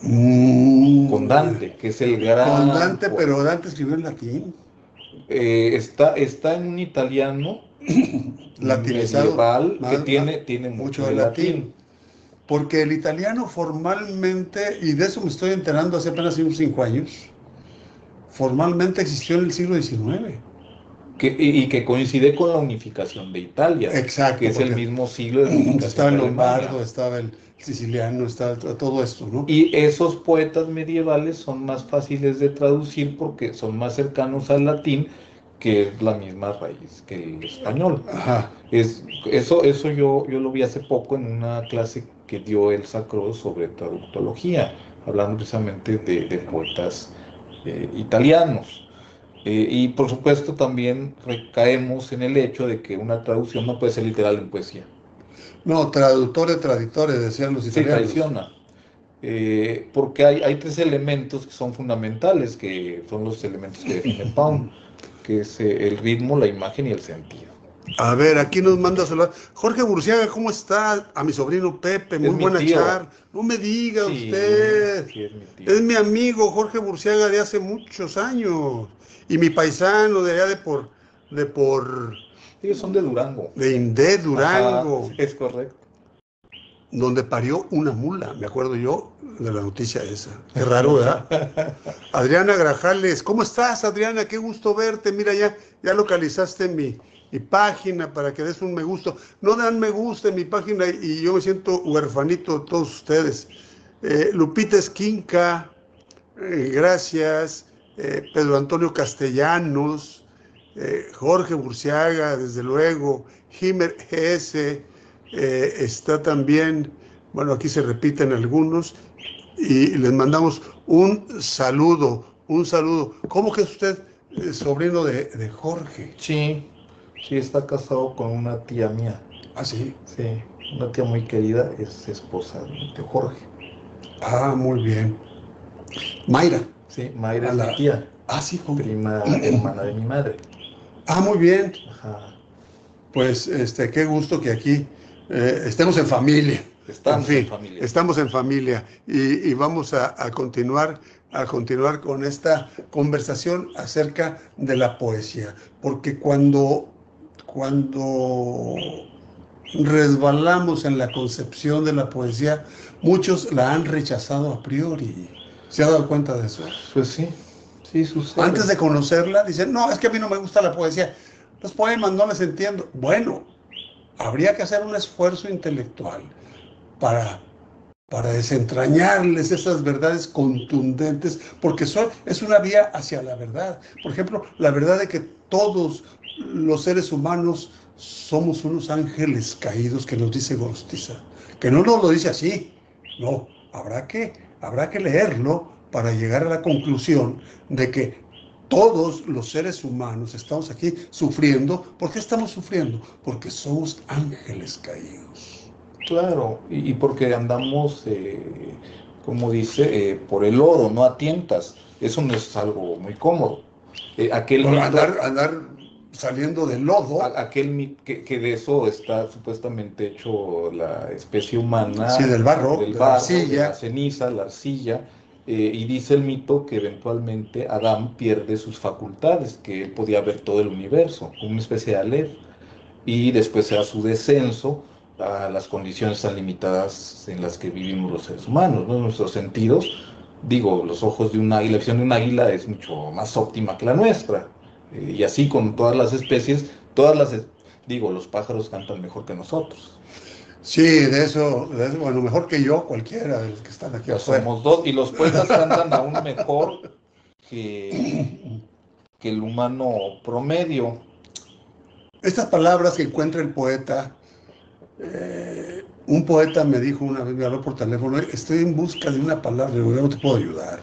S2: Con Dante, que es el gran...
S1: Con Dante, pero Dante escribió en latín.
S2: Está en un italiano
S1: latinizado,
S2: medieval que tiene mucho de latín.
S1: Porque el italiano formalmente, y de eso me estoy enterando hace apenas unos 5 años, formalmente existió en el siglo XIX.
S2: Y que coincide con la unificación de Italia.
S1: Exacto.
S2: Que es el mismo siglo de unificación.
S1: Estaba el lombardo, estaba el siciliano, estaba todo esto, ¿no?
S2: Y esos poetas medievales son más fáciles de traducir porque son más cercanos al latín, que es la misma raíz que el español.
S1: Ajá.
S2: Eso yo lo vi hace poco en una clase que dio Elsa Cross sobre traductología, hablando precisamente de poetas italianos. Y por supuesto también recaemos en el hecho de que una traducción no puede ser literal en poesía.
S1: No, traductores, traditores, decían los italianos.
S2: Sí, traiciona. Porque hay 3 elementos que son fundamentales, que son los elementos que define Pound, que es el ritmo, la imagen y el sentido.
S1: A ver, aquí nos manda saludar. Jorge Burciaga, ¿cómo está? A mi sobrino Pepe, muy buena charla. No me diga usted.
S2: Sí, es mi tío.
S1: Es mi amigo Jorge Burciaga de hace muchos años. Y mi paisano de allá de por
S2: Ellos son de Durango.
S1: De Indé, Durango.
S2: Ajá, es correcto.
S1: Donde parió una mula, me acuerdo yo de la noticia esa. Qué raro, ¿verdad? Adriana Grajales, ¿cómo estás, Adriana? Qué gusto verte. Mira, ya localizaste mi página para que des un me gusta. No dan me gusta en mi página y yo me siento huerfanito de todos ustedes. Lupita Esquinca, gracias. Pedro Antonio Castellanos, Jorge Burciaga, desde luego. Jimer GS, está también, bueno, aquí se repiten algunos, y les mandamos un saludo. ¿Cómo que es usted sobrino de Jorge?
S2: Sí, está casado con una tía mía.
S1: ¿Ah, sí?
S2: Sí, una tía muy querida, es esposa de Jorge.
S1: Ah, muy bien. Mayra.
S2: Sí, Mayra es mi tía.
S1: Ah, sí, ¿cómo?
S2: Prima hermana de mi madre.
S1: Ah, muy bien.
S2: Ajá.
S1: Pues qué gusto que aquí estemos en familia.
S2: Estamos en familia.
S1: Estamos en familia y vamos a continuar con esta conversación acerca de la poesía, porque cuando resbalamos en la concepción de la poesía, muchos la han rechazado a priori. ¿Se ha dado cuenta de eso?
S2: Pues sí sucede.
S1: Antes de conocerla, dicen, no, es que a mí no me gusta la poesía. Los poemas no les entiendo. Bueno, habría que hacer un esfuerzo intelectual para desentrañarles esas verdades contundentes, porque es una vía hacia la verdad. Por ejemplo, la verdad de que todos los seres humanos somos unos ángeles caídos, que nos dice Gorostiza, que no nos lo dice así, no, habrá que leerlo para llegar a la conclusión de que todos los seres humanos estamos aquí sufriendo. ¿Por qué estamos sufriendo? Porque somos ángeles caídos.
S2: Claro, y porque andamos, como dice, por el lodo, no a tientas. Eso no es algo muy cómodo.
S1: Andar saliendo del lodo.
S2: Que de eso está supuestamente hecho la especie humana.
S1: Sí, del barro, de la arcilla.
S2: de la ceniza, la arcilla. y dice el mito que eventualmente Adán pierde sus facultades, que él podía ver todo el universo, como una especie de Aleph, y después se da su descenso a las condiciones tan limitadas en las que vivimos los seres humanos, ¿no? Nuestros sentidos, digo, los ojos de un águila, la visión de un águila es mucho más óptima que la nuestra, y así con todas las especies, digo, los pájaros cantan mejor que nosotros.
S1: Sí, bueno, mejor que yo, cualquiera de los que están aquí
S2: Ya
S1: afuera.
S2: somos dos, y los poetas cantan aún mejor que el humano promedio.
S1: Estas palabras que encuentra el poeta, un poeta me dijo una vez, me habló por teléfono, estoy en busca de una palabra, yo no te puedo ayudar,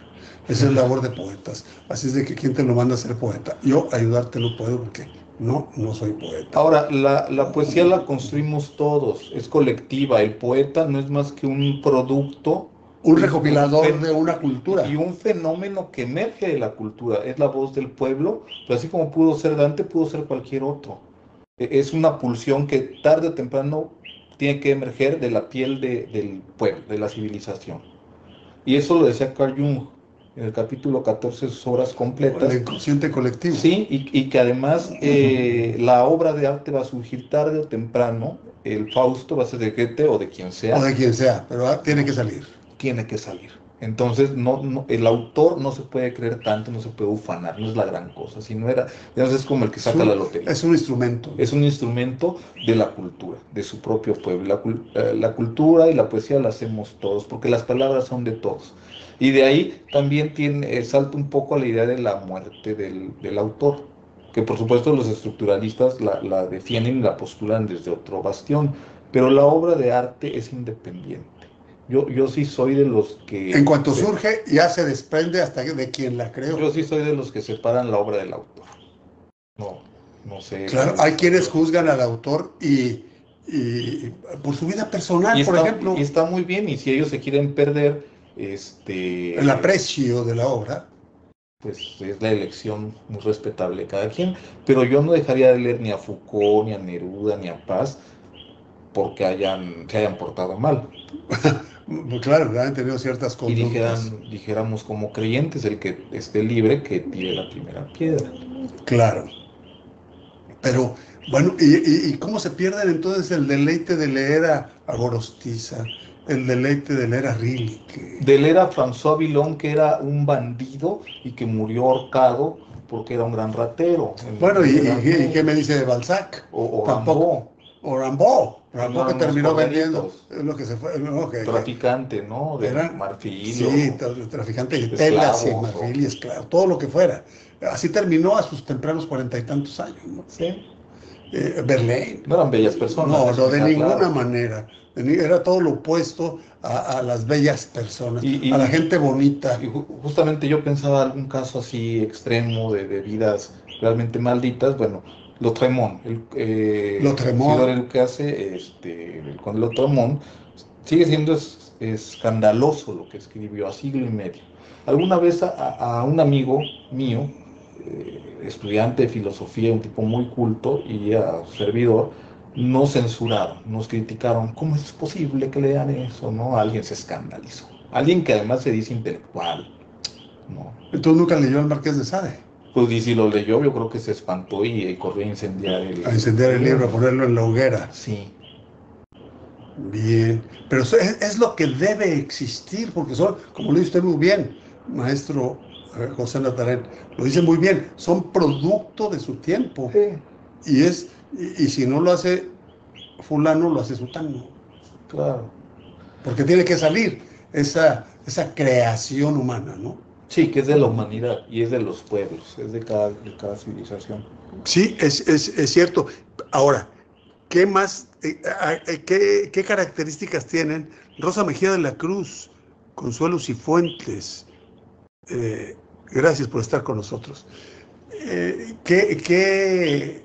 S1: esa es labor de poetas, así es de que ¿quién te lo manda a ser poeta? Yo ayudarte no puedo porque no soy poeta.
S2: Ahora, la poesía la construimos todos, es colectiva, el poeta no es más que un producto,
S1: un recopilador de una cultura.
S2: Y un fenómeno que emerge de la cultura, es la voz del pueblo, pero así como pudo ser Dante, pudo ser cualquier otro. Es una pulsión que tarde o temprano tiene que emerger de la piel del pueblo, de la civilización. Y eso lo decía Carl Jung en el capítulo 14 de sus obras completas.
S1: El inconsciente colectivo.
S2: Sí, y que además la obra de arte va a surgir tarde o temprano, el Fausto va a ser de Goethe o de quien sea.
S1: O de quien sea, pero tiene que salir.
S2: Tiene que salir. Entonces, el autor no se puede creer tanto, no se puede ufanar, no es la gran cosa. Si no era, entonces es como el que saca la lotería.
S1: Es un instrumento.
S2: Es un instrumento de la cultura, de su propio pueblo. La cultura y la poesía la hacemos todos, porque las palabras son de todos. Y de ahí también salta un poco a la idea de la muerte del autor, que por supuesto los estructuralistas la defienden y la postulan desde otro bastión, pero la obra de arte es independiente. Yo sí soy de los que...
S1: En cuanto surge, ya se desprende hasta de quien la creó.
S2: Yo sí soy de los que separan la obra del autor. No sé.
S1: Claro, hay quienes juzgan al autor y por su vida personal, por ejemplo.
S2: Y está muy bien, y si ellos se quieren perder...
S1: el aprecio de la obra.
S2: Pues es la elección muy respetable de cada quien, pero yo no dejaría de leer ni a Foucault, ni a Neruda, ni a Paz, porque se hayan portado mal.
S1: Claro, han tenido ciertas conductas.
S2: Y dijéramos como creyentes, el que esté libre, que tire la primera piedra.
S1: Claro. Pero, bueno, ¿y cómo se pierden entonces el deleite de leer a Gorostiza, el deleite de leer a Rilke?
S2: De leer a François Villon, que era un bandido y que murió ahorcado porque era un gran ratero.
S1: Bueno, ¿y qué me dice de Balzac?
S2: O
S1: tampoco. O Rimbaud que terminó vendiendo
S2: lo que se fue, traficante, ¿no? De marfil.
S1: Sí, traficante de telas y marfil y esclavo, todo lo que fuera. Así terminó a sus tempranos 40 y tantos años, ¿no?
S2: Sí.
S1: Verlaine.
S2: No eran bellas personas.
S1: No, de ninguna manera. Era todo lo opuesto a las bellas personas, a la gente bonita.
S2: Y justamente yo pensaba algún caso así extremo de vidas realmente malditas, bueno, Lautréamont, lo que hace con Lautréamont sigue siendo escandaloso lo que escribió a siglo y medio. Alguna vez a un amigo mío, estudiante de filosofía, un tipo muy culto, y a su servidor, nos censuraron, nos criticaron. ¿Cómo es posible que lean eso? ¿No? Alguien se escandalizó. Alguien que además se dice intelectual. ¿No?
S1: ¿Entonces nunca leyó al Marqués de Sade?
S2: Pues y si lo leyó, yo creo que se espantó y corrió a incendiar
S1: el libro, a ponerlo en la hoguera.
S2: Sí.
S1: Bien, pero es lo que debe existir, porque son, como lo dice usted muy bien, maestro José Natarén, lo dice muy bien, son producto de su tiempo. Sí. Y si no lo hace fulano, lo hace sutano.
S2: Claro.
S1: Porque tiene que salir esa creación humana, ¿no?
S2: Sí, que es de la humanidad y es de los pueblos, es de cada civilización.
S1: Sí, es cierto. Ahora, ¿qué más, qué características tienen Rosa Mejía de la Cruz, Consuelo Cifuentes? Gracias por estar con nosotros. ¿Qué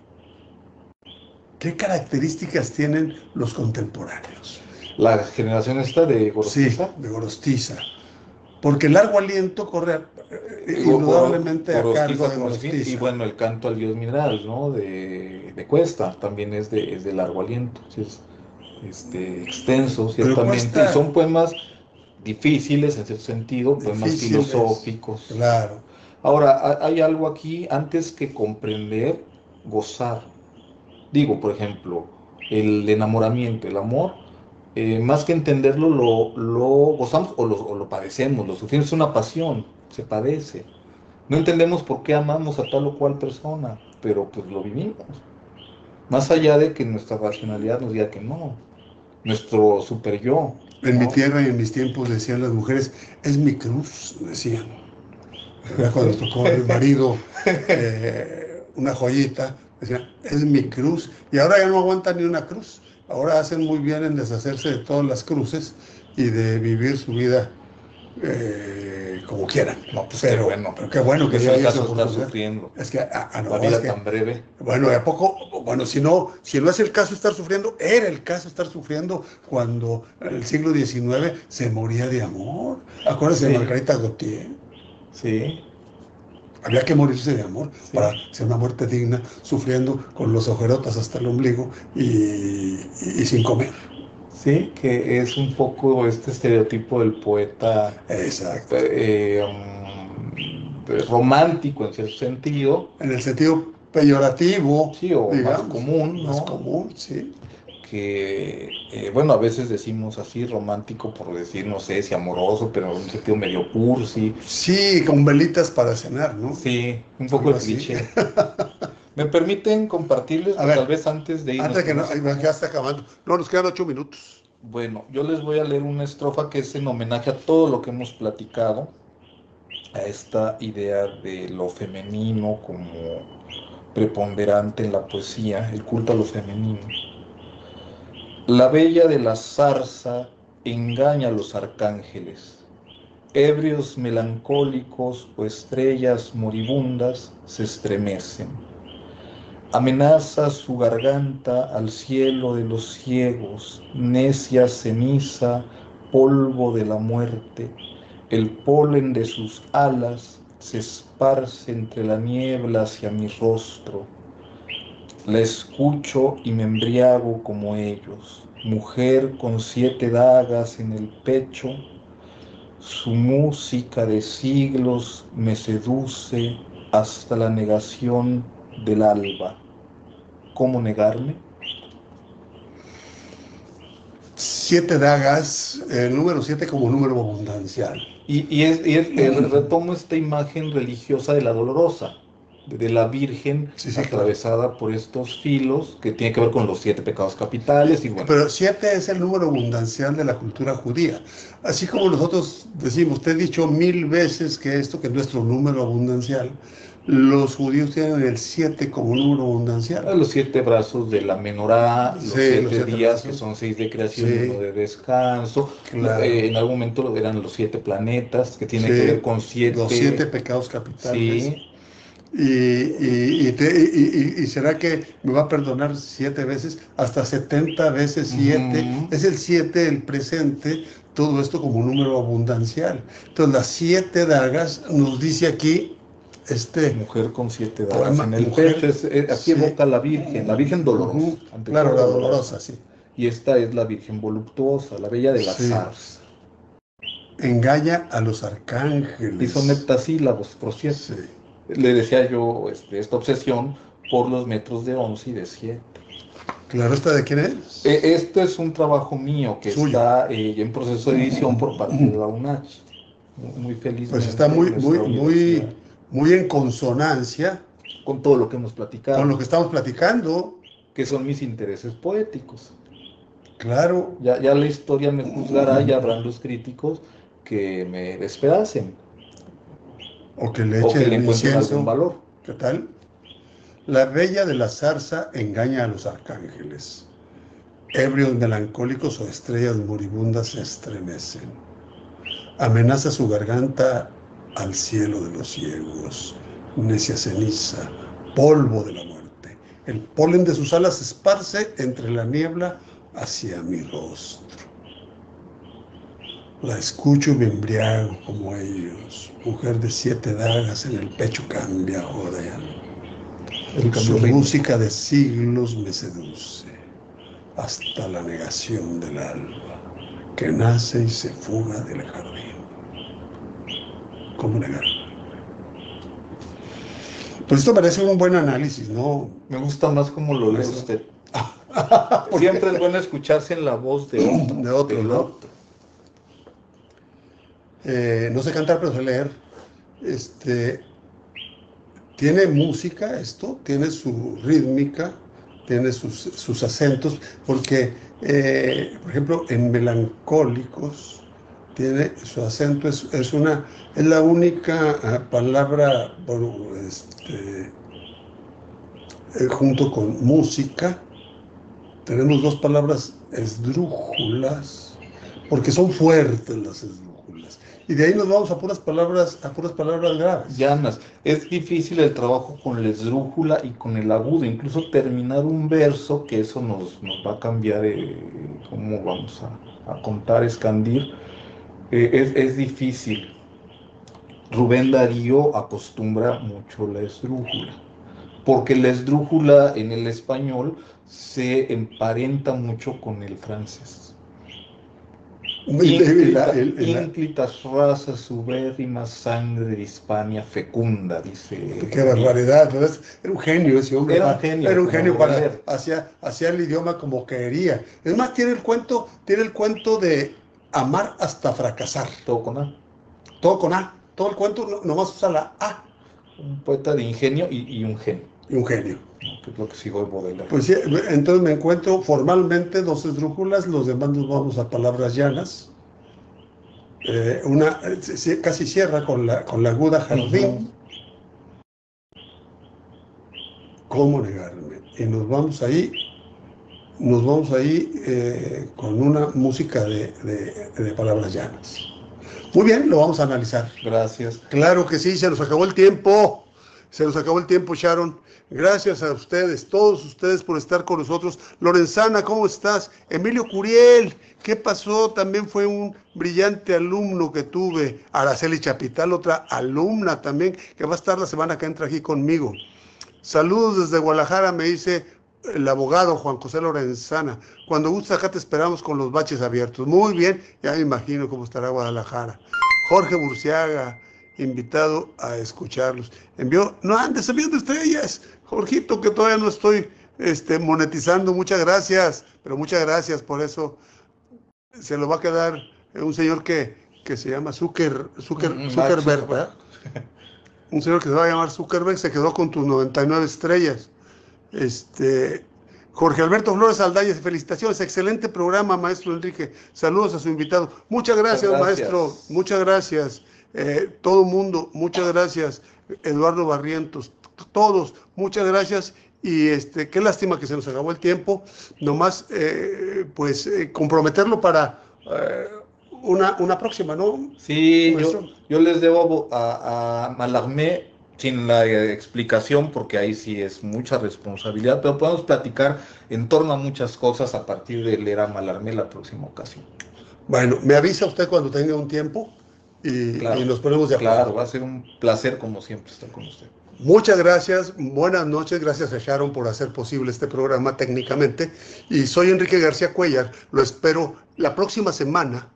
S1: características tienen los contemporáneos?
S2: La generación esta de Gorostiza.
S1: Sí, de Gorostiza. Porque el largo aliento corre indudablemente a cargo de Gorostiza.
S2: Y bueno, el canto al dios mineral, ¿no? De Cuesta también es de largo aliento. Es extenso, ciertamente. Y son poemas difíciles en cierto sentido, pues más
S1: Difíciles,
S2: filosóficos.
S1: claro.
S2: Ahora, hay algo aquí, antes que comprender, gozar. Digo, por ejemplo, el enamoramiento, el amor, más que entenderlo, lo gozamos o lo padecemos, lo sufrimos, es una pasión, se padece. No entendemos por qué amamos a tal o cual persona, pero pues lo vivimos. Más allá de que nuestra racionalidad nos diga que no, nuestro super yo,
S1: En mi
S2: ¿no?
S1: tierra y en mis tiempos decían las mujeres, es mi cruz, decían. Ya cuando tocó el marido una joyita, decían, es mi cruz. Y ahora ya no aguantan ni una cruz. Ahora hacen muy bien en deshacerse de todas las cruces y de vivir su vida como quieran.
S2: No, pues
S1: Pero qué bueno que
S2: es
S1: ya
S2: el
S1: hay esa
S2: caso estar
S1: oportunidad.
S2: sufriendo.
S1: Es que, no,
S2: La vida
S1: es que,
S2: tan breve.
S1: bueno, ¿a poco? Bueno, si no es el caso estar sufriendo, era el caso estar sufriendo cuando en el siglo XIX se moría de amor. Acuérdense
S2: Sí.
S1: de Margarita Gautier.
S2: Sí,
S1: Había que morirse de amor
S2: sí.
S1: para ser una muerte digna, sufriendo con los ojerotas hasta el ombligo y sin comer.
S2: Sí, que es un poco este estereotipo del poeta
S1: Exacto.
S2: Romántico en cierto sentido.
S1: En el sentido peyorativo,
S2: Sí, o
S1: digamos,
S2: más común, ¿no?
S1: Más común, sí.
S2: Que, bueno, a veces decimos así romántico por decir, no sé, si amoroso, pero en un sentido medio cursi.
S1: Sí, con velitas para cenar, ¿no?
S2: Sí, un poco el cliché. ¿Me permiten compartirles,
S1: a ver,
S2: tal vez antes de irnos?
S1: Antes que no, ya está acabando. No, nos quedan 8 minutos.
S2: Bueno, yo les voy a leer una estrofa que es en homenaje a todo lo que hemos platicado, a esta idea de lo femenino como preponderante en la poesía, el culto a lo femenino. La bella de la zarza engaña a los arcángeles. Ebrios melancólicos o estrellas moribundas se estremecen. Amenaza su garganta al cielo de los ciegos, necia ceniza, polvo de la muerte. El polen de sus alas se esparce entre la niebla hacia mi rostro. La escucho y me embriago como ellos, mujer con 7 dagas en el pecho. Su música de siglos me seduce hasta la negación del alba. ¿Cómo negarme?
S1: 7 dagas, el número 7 como número abundancial.
S2: Retomo esta imagen religiosa de la dolorosa, de la Virgen atravesada por estos filos, que tiene que ver con los 7 pecados capitales. Y bueno.
S1: Pero 7 es el número abundancial de la cultura judía. Así como nosotros decimos, te he dicho 1000 veces que esto, que es nuestro número abundancial, los judíos tienen el 7 como número abundancial.
S2: Los 7 brazos de la menorá, los 7 días,
S1: brazos,
S2: que son 6 de creación y 1 de descanso. Claro. En algún momento eran los 7 planetas, que tienen que ver con 7...
S1: Los 7 pecados capitales.
S2: Sí.
S1: Y será que me va a perdonar 7 veces, hasta 70 veces 7. Es el 7, el presente, todo esto como número abundancial. Entonces las 7 dagas nos dice aquí
S2: mujer con 7 dagas en el pecho. Aquí evoca la Virgen dolorosa.
S1: Claro, la dolorosa, sí.
S2: Y esta es la Virgen voluptuosa, la bella de la zarza.
S1: Engaña a los arcángeles.
S2: Y son heptasílabos, por cierto. Sí. Le decía yo esta obsesión por los metros de 11 y de 7.
S1: Claro, ¿esta de quién es?
S2: Esto es un trabajo mío que suyo. Está en proceso de edición por parte de la UNACH. Muy feliz.
S1: Pues está muy en consonancia
S2: con todo lo que hemos platicado.
S1: Con lo que estamos platicando.
S2: Que son mis intereses poéticos.
S1: Claro.
S2: Ya la historia me juzgará, ya habrán los críticos que me despedacen.
S1: O que le echen el incienso.
S2: Algún valor.
S1: ¿Qué tal? La bella de la zarza engaña a los arcángeles. Ebrios melancólicos o estrellas moribundas se estremecen. Amenaza su garganta al cielo de los ciegos. Necia ceniza, polvo de la muerte. El polen de sus alas se esparce entre la niebla hacia mi rostro. La escucho y me embriago como ellos. Mujer de 7 dagas en el pecho cambia ahora ya. Su música de siglos me seduce hasta la negación del alba. que nace y se fuga del jardín. ¿Cómo negarlo? Pues esto parece un buen análisis, ¿no?
S2: Me gusta más como lo lee usted. Siempre es bueno escucharse en la voz de otro, ¿no?
S1: No sé cantar, pero sé leer. Tiene música esto, tiene su rítmica, tiene sus acentos, porque, por ejemplo, en Melancólicos, tiene su acento, es la única palabra, bueno, junto con música, tenemos dos palabras esdrújulas, porque son fuertes las esdrújulas. Y de ahí nos vamos a puras palabras graves.
S2: Llanas. Es difícil el trabajo con la esdrújula y con el agudo, incluso terminar un verso, que eso nos va a cambiar cómo vamos a contar, escandir. Es difícil. Rubén Darío acostumbra mucho la esdrújula, porque la esdrújula en el español se emparenta mucho con el francés. Ínclitas razas, ubérrimas sangre de Hispania fecunda, dice.
S1: Qué barbaridad, era un genio ese hombre.
S2: Era un genio
S1: hacía el idioma como quería. Es más, tiene el cuento de amar hasta fracasar.
S2: Todo con A.
S1: Todo con A. Todo el cuento nomás usa la A.
S2: Un poeta de ingenio y un genio.
S1: Y un genio.
S2: Que es lo que sigo de Baudelaire.
S1: Pues sí, entonces me encuentro formalmente dos esdrújulas, los demás nos vamos a palabras llanas. Una casi cierra con la aguda jardín. ¿Cómo negarme? Y nos vamos ahí con una música de palabras llanas. Muy bien, lo vamos a analizar.
S2: Gracias.
S1: Claro que sí, se nos acabó el tiempo. Sharon. Gracias a ustedes, todos ustedes, por estar con nosotros. Lorenzana, ¿cómo estás? Emilio Curiel, ¿qué pasó? También fue un brillante alumno que tuve. Araceli Chapital, otra alumna también, que va a estar la semana que entra aquí conmigo. Saludos desde Guadalajara, me dice el abogado Juan José Lorenzana. Cuando gusta, acá te esperamos con los baches abiertos. Muy bien, ya me imagino cómo estará Guadalajara. Jorge Burciaga, invitado a escucharlos. No andes enviando estrellas, Jorgito, que todavía no estoy monetizando. Muchas gracias, pero muchas gracias por eso. Se lo va a quedar un señor que se llama Zuckerberg, ¿verdad? Un señor que se va a llamar Zuckerberg, se quedó con tus 99 estrellas. Jorge Alberto Flores Aldaya, felicitaciones, excelente programa, maestro Enrique. Saludos a su invitado. Muchas gracias, maestro. Muchas gracias. Todo mundo, muchas gracias. Eduardo Barrientos, todos, muchas gracias. Y qué lástima que se nos acabó el tiempo. Nomás, comprometerlo para una próxima, ¿no?
S2: Sí, yo les debo a Mallarmé, sin la explicación, porque ahí sí es mucha responsabilidad, pero podemos platicar en torno a muchas cosas a partir de leer a Mallarmé la próxima ocasión.
S1: Bueno, me avisa usted cuando tenga un tiempo y nos ponemos de acuerdo.
S2: Claro, va a ser un placer como siempre estar con usted.
S1: Muchas gracias, buenas noches, gracias a Sharon por hacer posible este programa técnicamente, y soy Enrique García Cuellar, lo espero la próxima semana,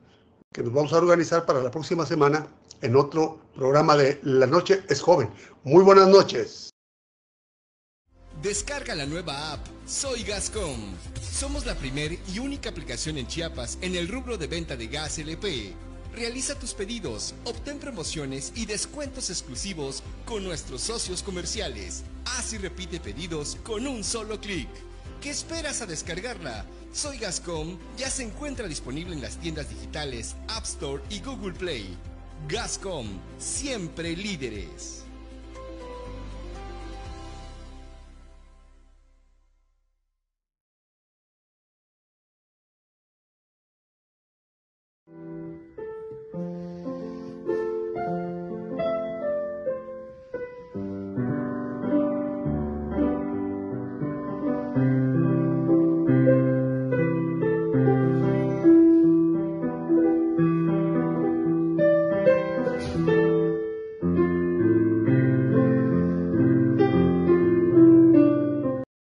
S1: que nos vamos a organizar para la próxima semana en otro programa de La Noche es Joven. Muy buenas noches.
S4: Descarga la nueva app Soy Gascom. Somos la primera y única aplicación en Chiapas en el rubro de venta de gas LP. Realiza tus pedidos, obtén promociones y descuentos exclusivos con nuestros socios comerciales. Haz y repite pedidos con un solo clic. ¿Qué esperas a descargarla? Soy Gascom ya se encuentra disponible en las tiendas digitales App Store y Google Play. Gascom, siempre líderes.